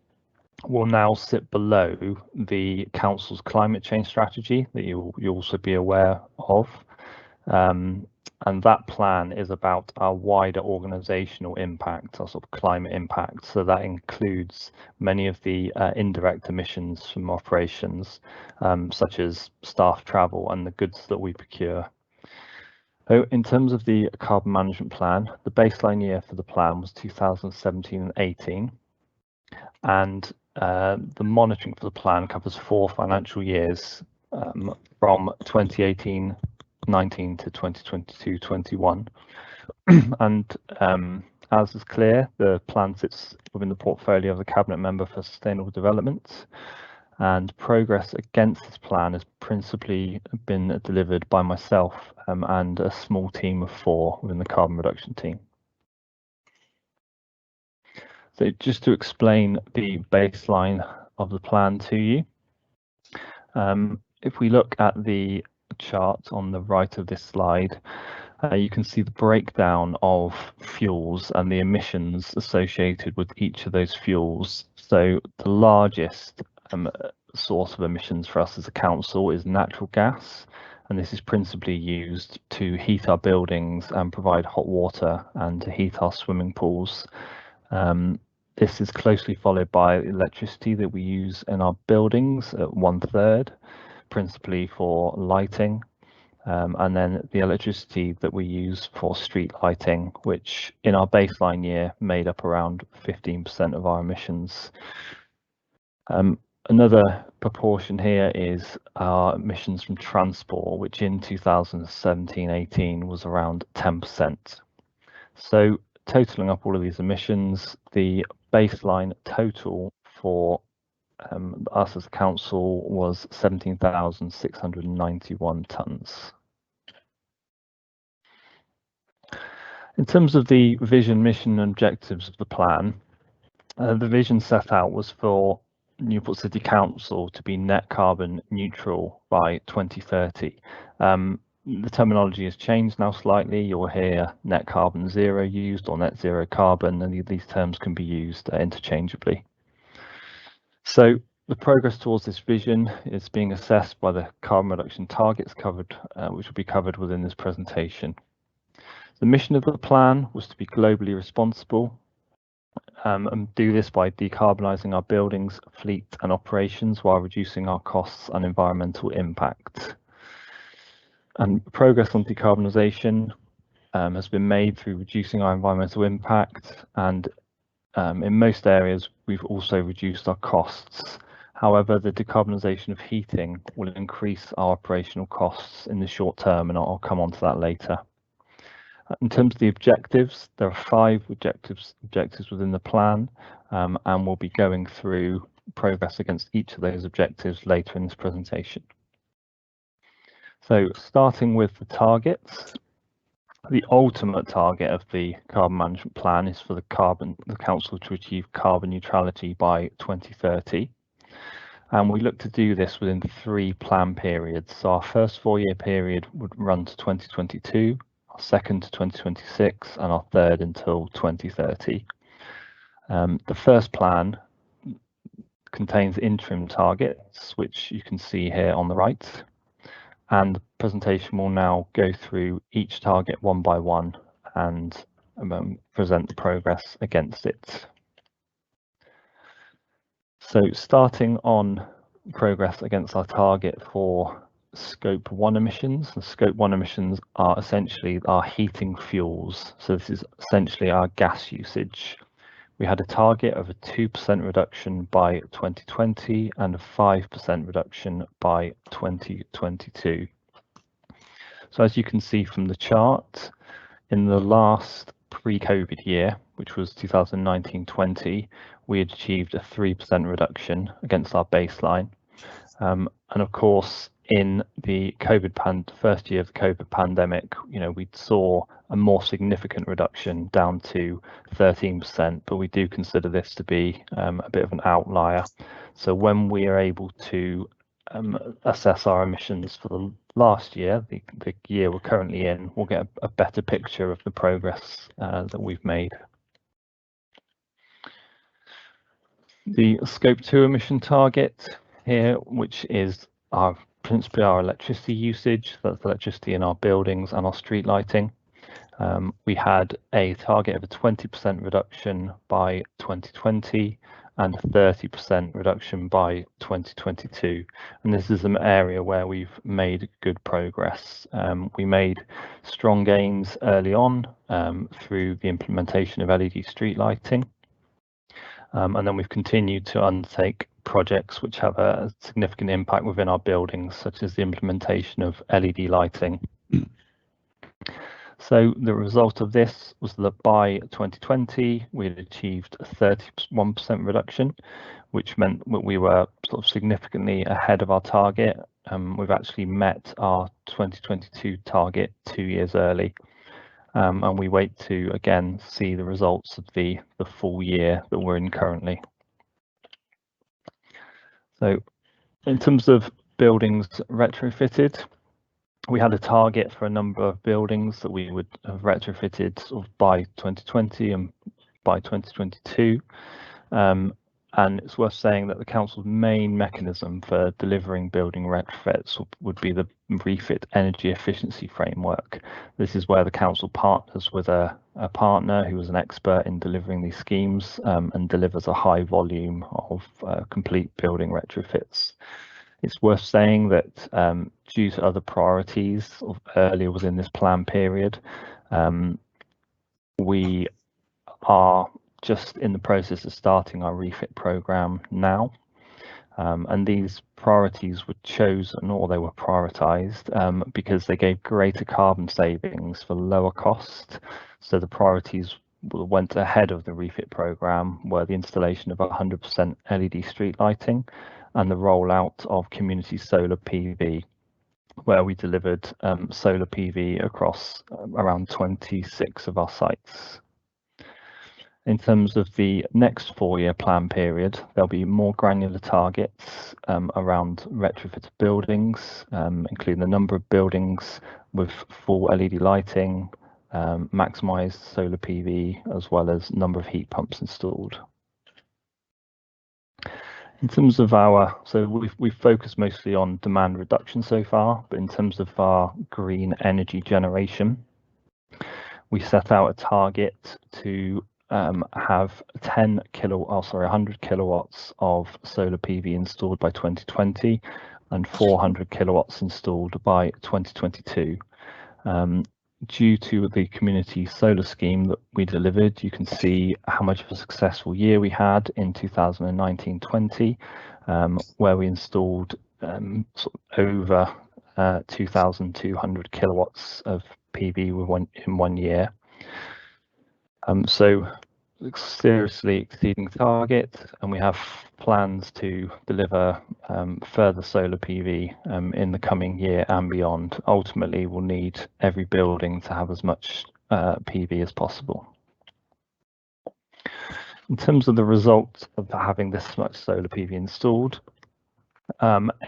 will now sit below the council's climate change strategy that you'll also be aware of. And that plan is about our wider organisational impact, our sort of climate impact. So that includes many of the indirect emissions from operations, such as staff travel and the goods that we procure. So in terms of the carbon management plan, the baseline year for the plan was 2017 and 18. And the monitoring for the plan covers 4 financial years from 2018-19 to 2022-21. And as is clear, the plan sits within the portfolio of the Cabinet Member for Sustainable Development. And progress against this plan has principally been delivered by myself and a small team of 4 within the carbon reduction team. So just to explain the baseline of the plan to you, if we look at the chart on the right of this slide, you can see the breakdown of fuels and the emissions associated with each of those fuels. So the largest source of emissions for us as a council is natural gas, and this is principally used to heat our buildings and provide hot water and to heat our swimming pools. This is closely followed by electricity that we use in our buildings at 1/3, principally for lighting, and then the electricity that we use for street lighting, which in our baseline year made up around 15% of our emissions. Another proportion here is our emissions from transport, which in 2017-18 was around 10%. So totaling up all of these emissions, the baseline total for us as a council was 17,691 tonnes. In terms of the vision, mission and objectives of the plan, the vision set out was for Newport City Council to be net carbon neutral by 2030. The terminology has changed now slightly. You'll hear net carbon zero used or net zero carbon, and these terms can be used interchangeably. So the progress towards this vision is being assessed by the carbon reduction targets covered, which will be covered within this presentation. The mission of the plan was to be globally responsible and do this by decarbonising our buildings, fleet and operations while reducing our costs and environmental impact. And progress on decarbonisation has been made through reducing our environmental impact, and in most areas we've also reduced our costs. However, the decarbonisation of heating will increase our operational costs in the short term, and I'll come on to that later. In terms of the objectives, there are 5 objectives within the plan, and we'll be going through progress against each of those objectives later in this presentation. So starting with the targets, the ultimate target of the carbon management plan is for the council to achieve carbon neutrality by 2030. And we look to do this within 3 plan periods. So our first 4-year period would run to 2022, our second to 2026, and our third until 2030. The first plan contains interim targets, which you can see here on the right. And the presentation will now go through each target one by one and present the progress against it. So starting on progress against our target for Scope 1 emissions. The Scope 1 emissions are essentially our heating fuels. So this is essentially our gas usage. We had a target of a 2% reduction by 2020 and a 5% reduction by 2022. So as you can see from the chart, in the last pre-COVID year, which was 2019-20, we had achieved a 3% reduction against our baseline. And of course, in the first year of the COVID pandemic, we saw a more significant reduction down to 13%, but we do consider this to be a bit of an outlier. So when we are able to assess our emissions for the last year, the year we're currently in, we'll get a better picture of the progress that we've made. The Scope 2 emission target here, which is principally our electricity usage, that's electricity in our buildings and our street lighting. We had a target of a 20% reduction by 2020 and a 30% reduction by 2022. And this is an area where we've made good progress. We made strong gains early on through the implementation of LED street lighting. And then we've continued to undertake projects which have a significant impact within our buildings, such as the implementation of LED lighting. So the result of this was that by 2020, we had achieved a 31% reduction, which meant that we were sort of significantly ahead of our target. We've actually met our 2022 target 2 years early. And we wait to again see the results of the full year that we're in currently. So in terms of buildings retrofitted, we had a target for a number of buildings that we would have retrofitted sort of by 2020 and by 2022. And And it's worth saying that the council's main mechanism for delivering building retrofits would be the Refit Energy Efficiency Framework. This is where the council partners with a partner who is an expert in delivering these schemes and delivers a high volume of complete building retrofits. It's worth saying that due to other priorities earlier within this plan period, we are just in the process of starting our refit programme now, and these priorities were chosen, or they were prioritised, because they gave greater carbon savings for lower cost. So the priorities went ahead of the refit programme were the installation of 100% LED street lighting and the rollout of community solar PV, where we delivered solar PV across around 26 of our sites. In terms of the next 4-year plan period, there'll be more granular targets around retrofit buildings, including the number of buildings with full LED lighting, maximised solar PV, as well as number of heat pumps installed. In terms of we've focused mostly on demand reduction so far, but in terms of our green energy generation, we set out a target to have 100 kilowatts of solar PV installed by 2020 and 400 kilowatts installed by 2022. Due to the community solar scheme that we delivered, you can see how much of a successful year we had in 2019-20, where we installed over 2,200 kilowatts of PV in one year. So seriously exceeding target, and we have plans to deliver further solar PV in the coming year and beyond. Ultimately, we'll need every building to have as much PV as possible. In terms of the result of having this much solar PV installed,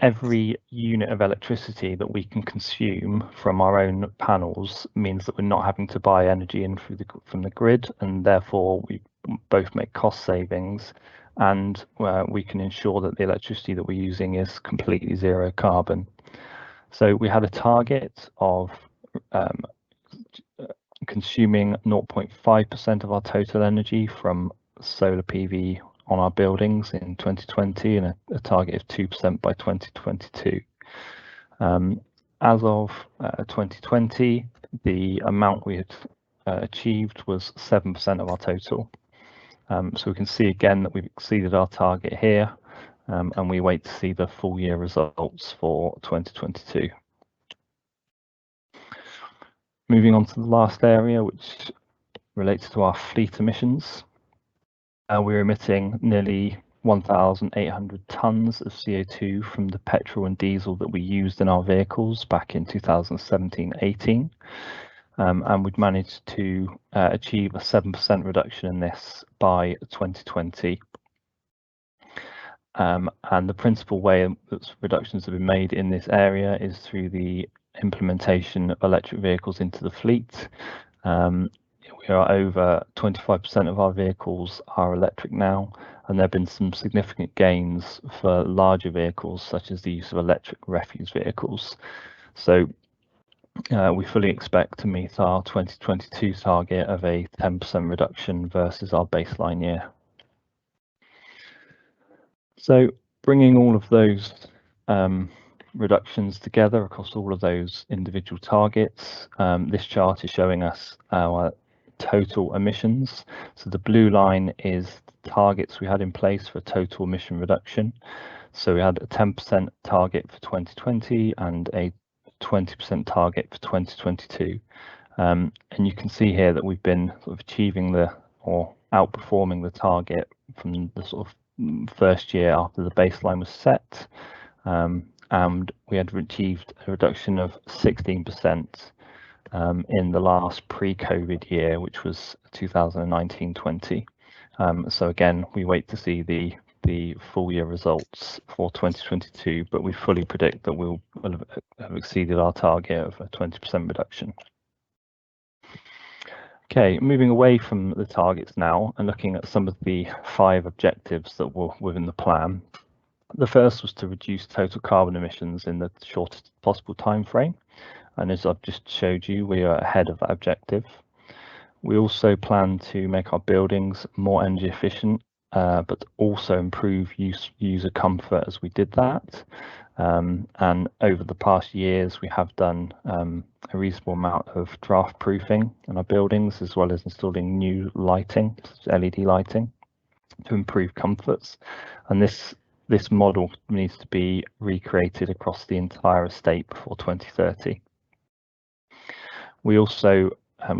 every unit of electricity that we can consume from our own panels means that we're not having to buy energy in from the grid, and therefore we both make cost savings, and we can ensure that the electricity that we're using is completely zero carbon. So we had a target of consuming 0.5% of our total energy from solar PV on our buildings in 2020, and a target of 2% by 2022. As of 2020, the amount we had achieved was 7% of our total. So we can see again that we've exceeded our target here, and we wait to see the full year results for 2022. Moving on to the last area, which relates to our fleet emissions. We're emitting nearly 1,800 tonnes of CO2 from the petrol and diesel that we used in our vehicles back in 2017-18. And we'd managed to achieve a 7% reduction in this by 2020. And the principal way that reductions have been made in this area is through the implementation of electric vehicles into the fleet. We are over 25% of our vehicles are electric now, and there have been some significant gains for larger vehicles, such as the use of electric refuse vehicles. So we fully expect to meet our 2022 target of a 10% reduction versus our baseline year. So bringing all of those reductions together across all of those individual targets, this chart is showing us our total emissions. So the blue line is the targets we had in place for total emission reduction. So we had a 10% target for 2020 and a 20% target for 2022. And you can see here that we've been sort of achieving or outperforming the target from the sort of first year after the baseline was set. And we had achieved a reduction of 16% in the last pre-COVID year, which was 2019-20. So again, we wait to see the full year results for 2022, but we fully predict that we'll have exceeded our target of a 20% reduction. Okay, moving away from the targets now and looking at some of the 5 objectives that were within the plan. The first was to reduce total carbon emissions in the shortest possible time frame, and as I've just showed you, we are ahead of that objective. We also plan to make our buildings more energy efficient, but also improve user comfort as we did that. And over the past years, we have done a reasonable amount of draft proofing in our buildings, as well as installing new lighting, such as LED lighting, to improve comforts. And this model needs to be recreated across the entire estate before 2030. We also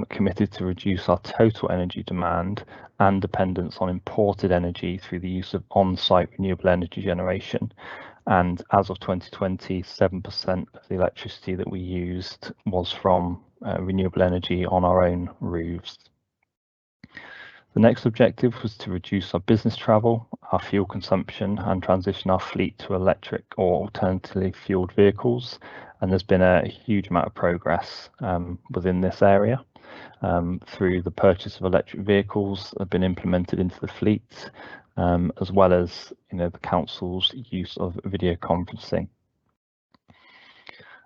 committed to reduce our total energy demand and dependence on imported energy through the use of on-site renewable energy generation. And as of 2020, 7% of the electricity that we used was from renewable energy on our own roofs. The next objective was to reduce our business travel, our fuel consumption, and transition our fleet to electric or alternatively fueled vehicles. And there's been a huge amount of progress within this area through the purchase of electric vehicles that have been implemented into the fleet, as well as the council's use of video conferencing.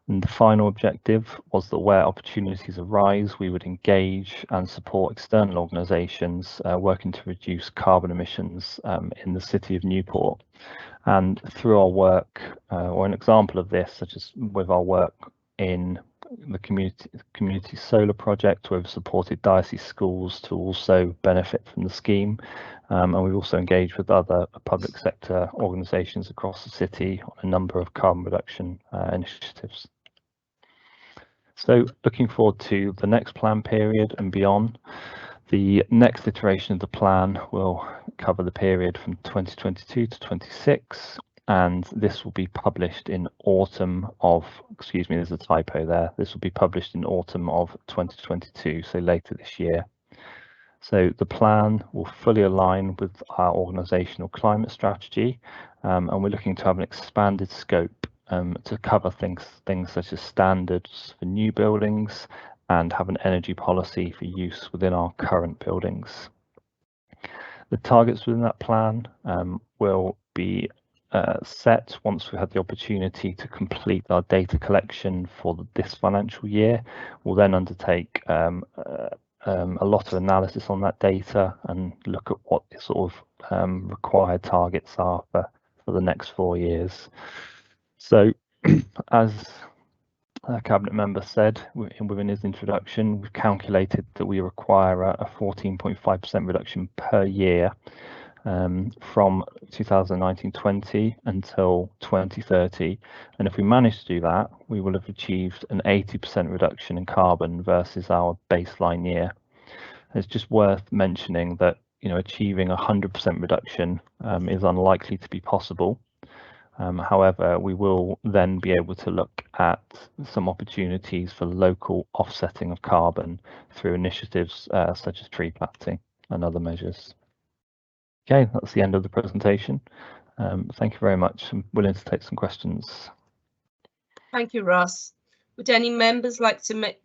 And the final objective was that where opportunities arise, we would engage and support external organisations working to reduce carbon emissions in the city of Newport. And through our work, or an example of this, such as with our work in the community solar project, where we've supported diocese schools to also benefit from the scheme, and we've also engaged with other public sector organisations across the city on a number of carbon reduction initiatives. So looking forward to the next plan period and beyond, the next iteration of the plan will cover the period from 2022 to 26. And this will be published in autumn of, excuse me, there's a typo there. This will be published in autumn of 2022, so later this year. So the plan will fully align with our organisational climate strategy, and we're looking to have an expanded scope to cover things such as standards for new buildings and have an energy policy for use within our current buildings. The targets within that plan will be set once we had the opportunity to complete our data collection for this financial year. We'll then undertake a lot of analysis on that data and look at what the sort of required targets are for the next 4 years. So as a Cabinet member said within his introduction, we've calculated that we require a 14.5% reduction per year from 2019-20 until 2030, and if we manage to do that, we will have achieved an 80% reduction in carbon versus our baseline year. It's just worth mentioning that achieving 100% reduction is unlikely to be possible. However, we will then be able to look at some opportunities for local offsetting of carbon through initiatives such as tree planting and other measures. Okay, that's the end of the presentation. Thank you very much. I'm willing to take some questions. Thank you, Ross. Would any members like to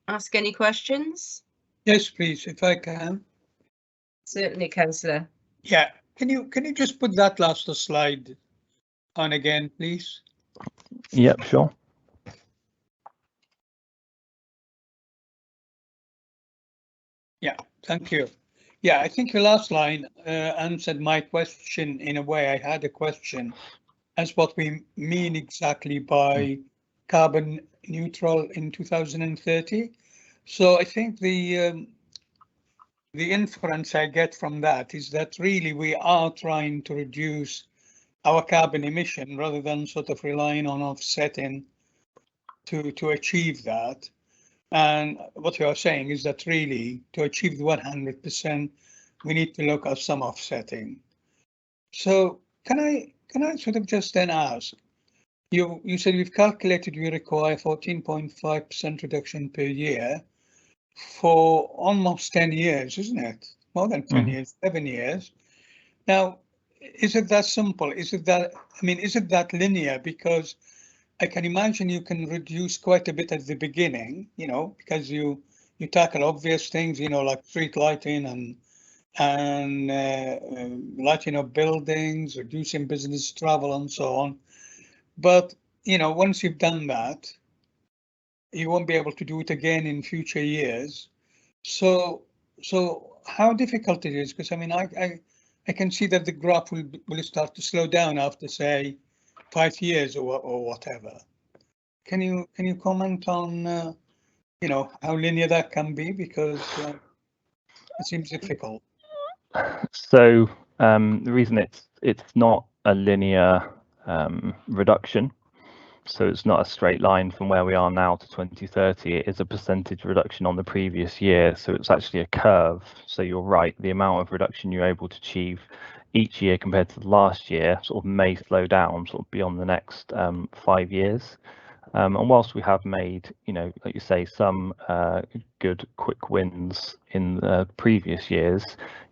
ask any questions? Yes, please, if I can. Certainly, Councillor. Yeah, can you just put that last slide on again, please? Yep, sure. Yeah, thank you. Yeah, I think your last line answered my question in a way. I had a question as what we mean exactly by carbon neutral in 2030. So I think the inference I get from that is that really we are trying to reduce our carbon emission rather than sort of relying on offsetting to achieve that. And what you are saying is that really to achieve the 100%, we need to look at some offsetting. So can I sort of just then ask, you said you've calculated we require 14.5% reduction per year for almost 10 years, isn't it? More than 10 years, 7 years. Now, is it that simple? Is it that linear? Because I can imagine you can reduce quite a bit at the beginning, because you you tackle obvious things, you know, like street lighting and lighting up buildings, reducing business travel and so on. But, you know, once you've done that, you won't be able to do it again in future years. So how difficult it is, because I mean, I can see that the graph will start to slow down after, say, 5 years or whatever. Can you comment on you know, how linear that can be, because it seems difficult. So the reason it's not a linear reduction, so it's not a straight line from where we are now to 2030. It is a percentage reduction on the previous year, so it's actually a curve. So you're right, the amount of reduction you're able to achieve each year compared to the last year sort of may slow down sort of beyond the next 5 years. And whilst we have made, you know, like you say, some good quick wins in the previous years,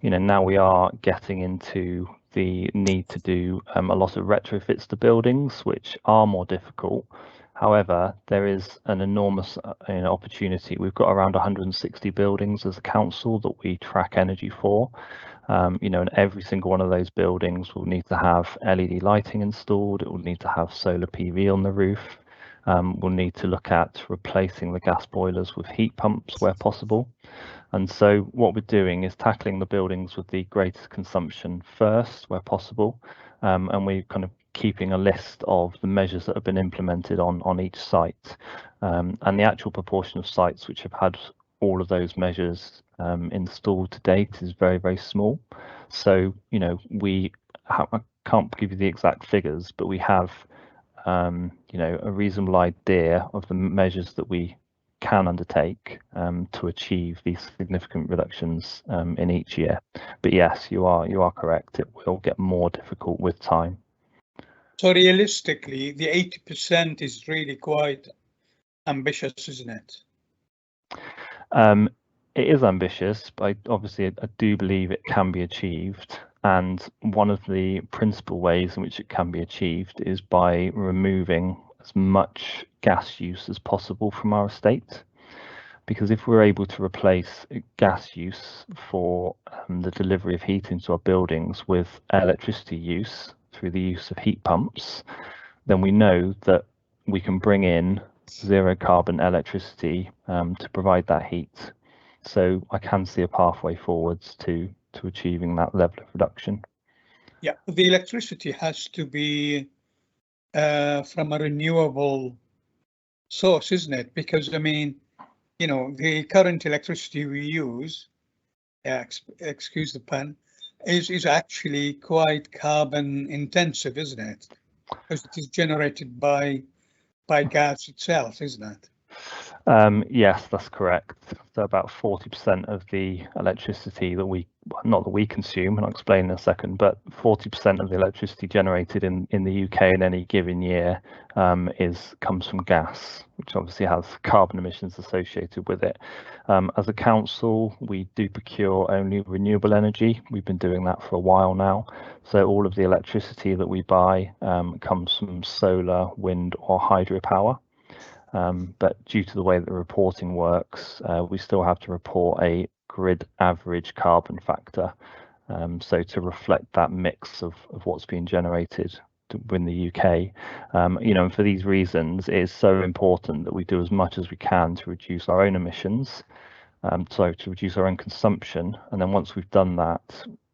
you know, now we are getting into the need to do a lot of retrofits to buildings, which are more difficult. However, there is an enormous opportunity. We've got around 160 buildings as a council that we track energy for. You know, and every single one of those buildings will need to have LED lighting installed. It will need to have solar PV on the roof. We'll need to look at replacing the gas boilers with heat pumps where possible. And so what we're doing is tackling the buildings with the greatest consumption first where possible. And we're kind of keeping a list of the measures that have been implemented on each site. And the actual proportion of sites which have had all of those measures installed to date is very, very small. So, you know, I can't give you the exact figures, but we have you know, a reasonable idea of the measures that we can undertake to achieve these significant reductions in each year. But yes, you are correct. It will get more difficult with time. So realistically, the 80% is really quite ambitious, isn't it? It is ambitious, but obviously I do believe it can be achieved. And one of the principal ways in which it can be achieved is by removing as much gas use as possible from our estate. Because if we're able to replace gas use for the delivery of heat into our buildings with electricity use through the use of heat pumps, then we know that we can bring in zero carbon electricity to provide that heat. So I can see a pathway forwards to achieving that level of reduction. Yeah, the electricity has to be from a renewable source, isn't it? Because I mean, you know, the current electricity we use, excuse the pun, is actually quite carbon intensive, isn't it? Because it is generated by gas itself, isn't it? Yes, that's correct. So about 40% of the electricity that not that we consume, and I'll explain in a second, but 40% of the electricity generated in the UK in any given year comes from gas, which obviously has carbon emissions associated with it. As a council, we do procure only renewable energy. We've been doing that for a while now. So all of the electricity that we buy comes from solar, wind or hydropower. But due to the way that the reporting works, we still have to report a grid average carbon factor. So to reflect that mix of what's being generated within the UK. You know, and for these reasons, it is so important that we do as much as we can to reduce our own emissions, so to reduce our own consumption. And then once we've done that,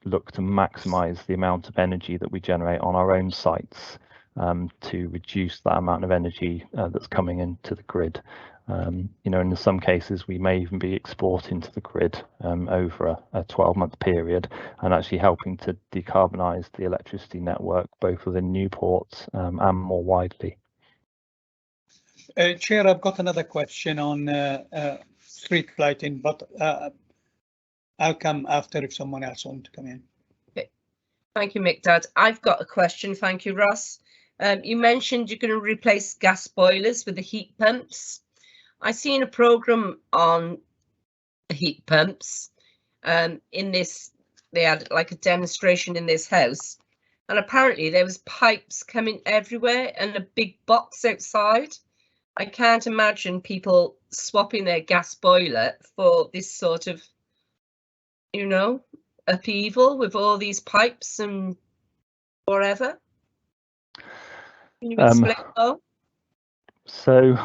look to maximise the amount of energy that we generate on our own sites. To reduce that amount of energy that's coming into the grid. You know, in some cases, we may even be exporting to the grid over a 12-month period and actually helping to decarbonise the electricity network, both within Newport and more widely. Chair, I've got another question on street lighting, but I'll come after if someone else wants to come in. Okay. Thank you, Mick. I've got a question. Thank you, Ross. You mentioned you're going to replace gas boilers with the heat pumps. I seen a programme on heat pumps. In this, they had like a demonstration in this house, and apparently there was pipes coming everywhere and a big box outside. I can't imagine people swapping their gas boiler for this sort of, you know, upheaval with all these pipes and whatever. Can you explain more? So,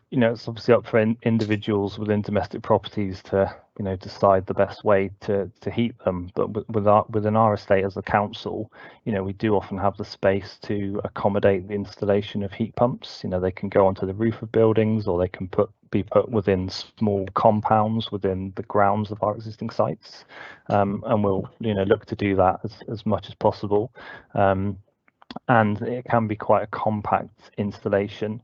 you know, it's obviously up for individuals within domestic properties to, you know, decide the best way to heat them. But within our estate as a council, you know, we do often have the space to accommodate the installation of heat pumps. You know, they can go onto the roof of buildings, or they can be put within small compounds within the grounds of our existing sites. And we'll, you know, look to do that as much as possible. And it can be quite a compact installation.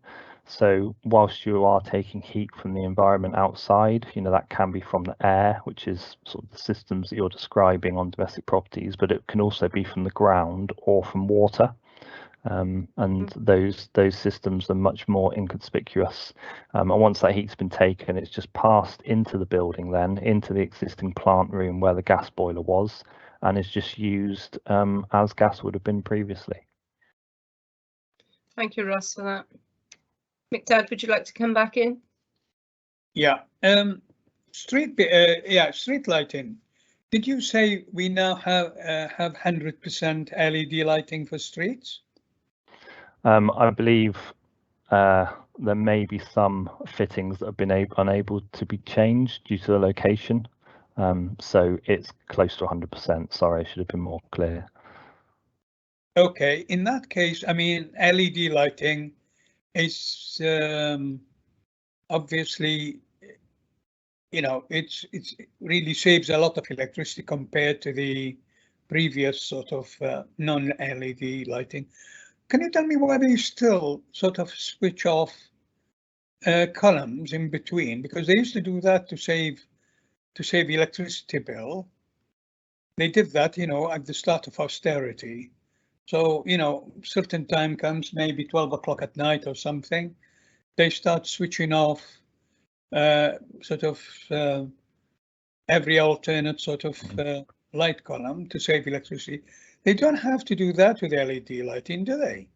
So whilst you are taking heat from the environment outside, you know, that can be from the air, which is sort of the systems that you're describing on domestic properties, but it can also be from the ground or from water. And those systems are much more inconspicuous. And once that heat's been taken, it's just passed into the building, then into the existing plant room where the gas boiler was, and is just used as gas would have been previously. Thank you, Ross, for that. McDad, would you like to come back in? Yeah. Street lighting. Did you say we now have 100% LED lighting for streets? I believe there may be some fittings that have been unable to be changed due to the location. So it's close to 100%. Sorry, I should have been more clear. Okay, in that case, I mean, LED lighting is obviously, you know, it really saves a lot of electricity compared to the previous sort of non-LED lighting. Can you tell me why they still sort of switch off columns in between? Because they used to do that to save the electricity bill. They did that, you know, at the start of austerity. So, you know, certain time comes, maybe 12 o'clock at night or something, they start switching off sort of every alternate sort of light column to save electricity. They don't have to do that with LED lighting, do they?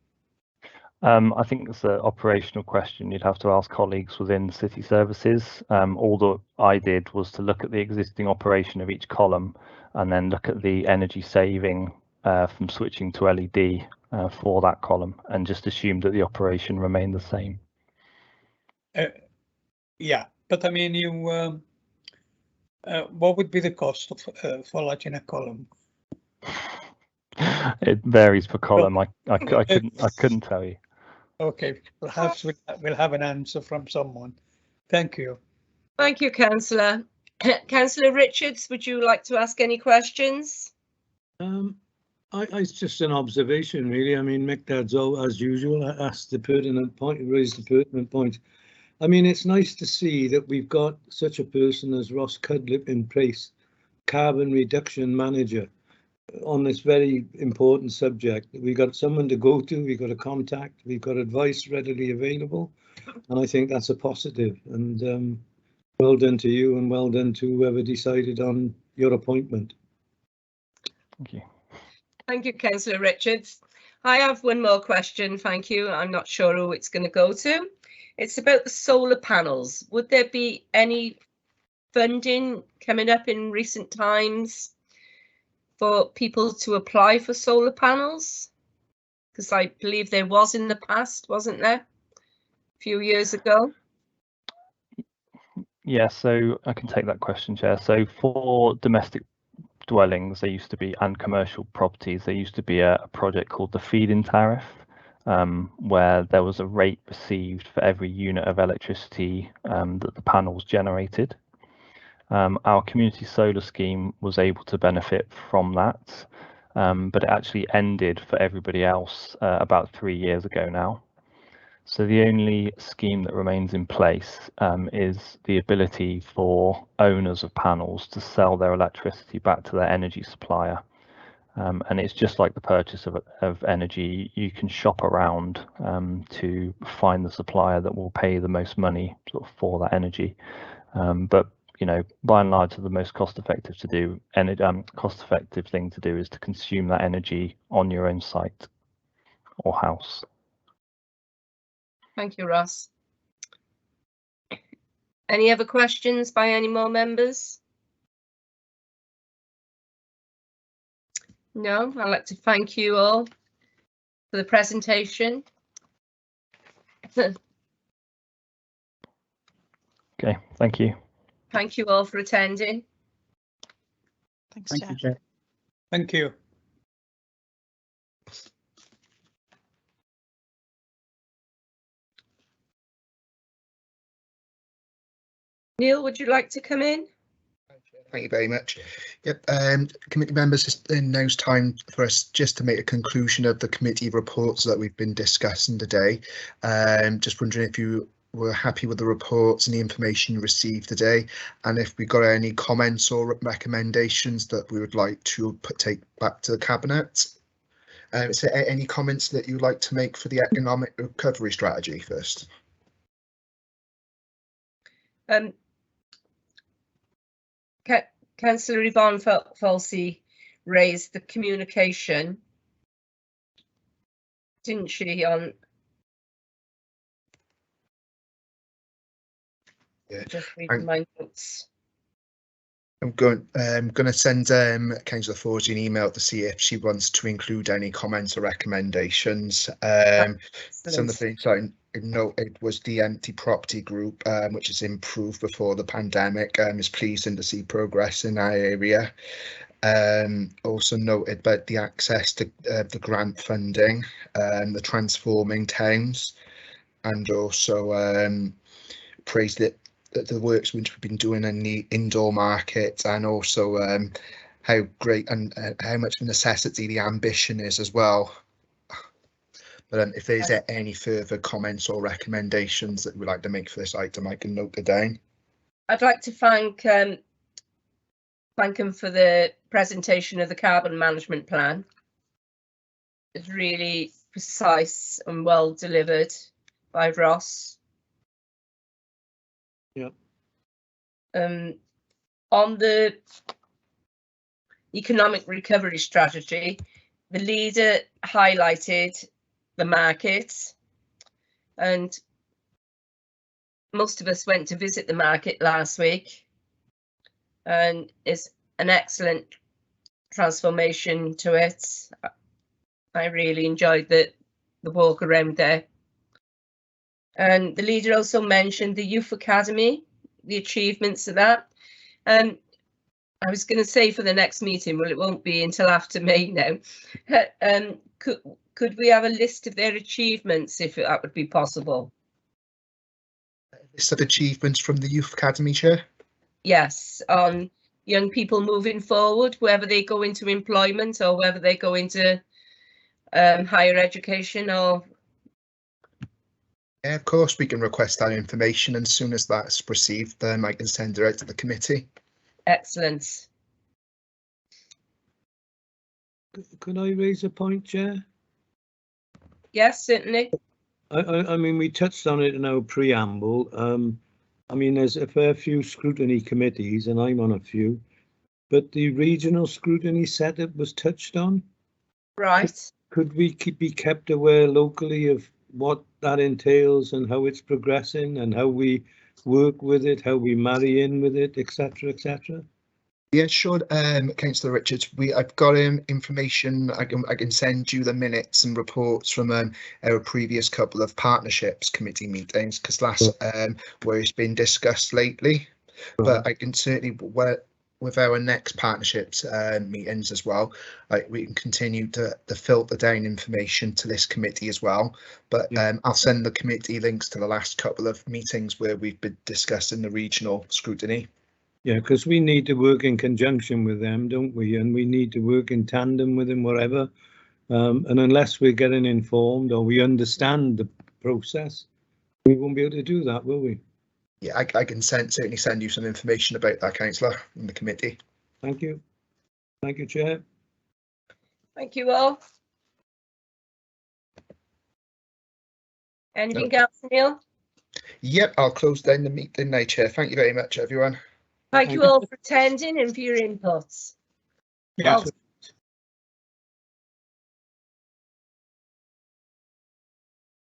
I think it's an operational question you'd have to ask colleagues within city services. All that I did was to look at the existing operation of each column and then look at the energy saving from switching to LED for that column, and just assume that the operation remained the same. Yeah, but I mean, you what would be the cost of for lighting a column? It varies per column. I couldn't tell you. Okay, perhaps we'll have an answer from someone. Thank you. Thank you, Councillor. Councillor Richards, would you like to ask any questions? It's just an observation, really. I mean, McDad's, as usual, asked the pertinent point, raised the pertinent point. I mean, it's nice to see that we've got such a person as Ross Cudlip in place, carbon reduction manager, on this very important subject. We've got someone to go to, we've got a contact, we've got advice readily available, and I think that's a positive. And well done to you, and well done to whoever decided on your appointment. Thank you. Thank you, Councillor Richards. I have one more question, thank you. I'm not sure who it's going to go to. It's about the solar panels. Would there be any funding coming up in recent times for people to apply for solar panels? Because I believe there was in the past, wasn't there? A few years ago. Yeah, so I can take that question, Chair. So for domestic dwellings, there used to be, and commercial properties, there used to be a project called the Feeding Tariff, where there was a rate received for every unit of electricity that the panels generated. Our community solar scheme was able to benefit from that, but it actually ended for everybody else about 3 years ago now. So the only scheme that remains in place is the ability for owners of panels to sell their electricity back to their energy supplier. And it's just like the purchase of energy. You can shop around to find the supplier that will pay the most money sort of for that energy. But you know, by and large, the most cost-effective thing to do is to consume that energy on your own site or house. Thank you, Ross. Any other questions by any more members? No, I'd like to thank you all for the presentation. Okay, thank you. Thank you all for attending. Thanks, Thank Chair. you, Chair. Thank you. Neil, would you like to come in? Thank you very much. Yep, committee members, now it's time for us just to make a conclusion of the committee reports that we've been discussing today. Just wondering if you were happy with the reports and the information you received today, and if we got any comments or recommendations that we would like to take back to the cabinet. Is there any comments that you'd like to make for the economic recovery strategy first? Councillor Yvonne Falsey raised the communication, didn't she, on just reading my notes. I'm going to send Councillor Forsey an email to see if she wants to include any comments or recommendations. Some of the things I noted was the empty property group, which has improved before the pandemic. Is pleasing to see progress in our area. Also noted about the access to the grant funding, the transforming towns, and also praised it. The works which we've been doing in the indoor market, and also how great and how much of a necessity the ambition is as well. But if there's any further comments or recommendations that we'd like to make for this item, I can note it down. I'd like to thank him for the presentation of the carbon management plan. It's really precise and well delivered by Ross. Yeah. On the economic recovery strategy, the leader highlighted the market, and most of us went to visit the market last week, and it's an excellent transformation to it. I really enjoyed the walk around there. And the leader also mentioned the Youth Academy, the achievements of that. I was going to say for the next meeting, well, it won't be until after May now. Could we have a list of their achievements, if that would be possible? A list of achievements from the Youth Academy, Chair? Yes, on young people moving forward, whether they go into employment or whether they go into higher education or... Yeah, of course, we can request that information, and as soon as that's received, I can send it out to the committee. Excellent. Could I raise a point, Chair? Yes, certainly. I mean, we touched on it in our preamble. I mean, there's a fair few scrutiny committees, and I'm on a few, but the regional scrutiny setup was touched on. Right. Could we be kept aware locally of what that entails and how it's progressing and how we work with it, how we marry in with it, etc., etc.? Yeah, sure. Councillor Richards, I've got information. I can send you the minutes and reports from our previous couple of partnerships committee meetings, because that's where it's been discussed lately. But I can certainly, with our next partnerships meetings as well, we can continue to filter down information to this committee as well. But I'll send the committee links to the last couple of meetings where we've been discussing the regional scrutiny. Yeah, because we need to work in conjunction with them, don't we? And we need to work in tandem with them, wherever. And unless we're getting informed or we understand the process, we won't be able to do that, will we? Yeah, I can certainly send you some information about that, councillor, in the committee. Thank you. Thank you, Chair. Thank you all. Anything else, Neil? Yep, I'll close down the meeting now, Chair. Thank you very much, everyone. Thank you all for attending and for your inputs. Yeah.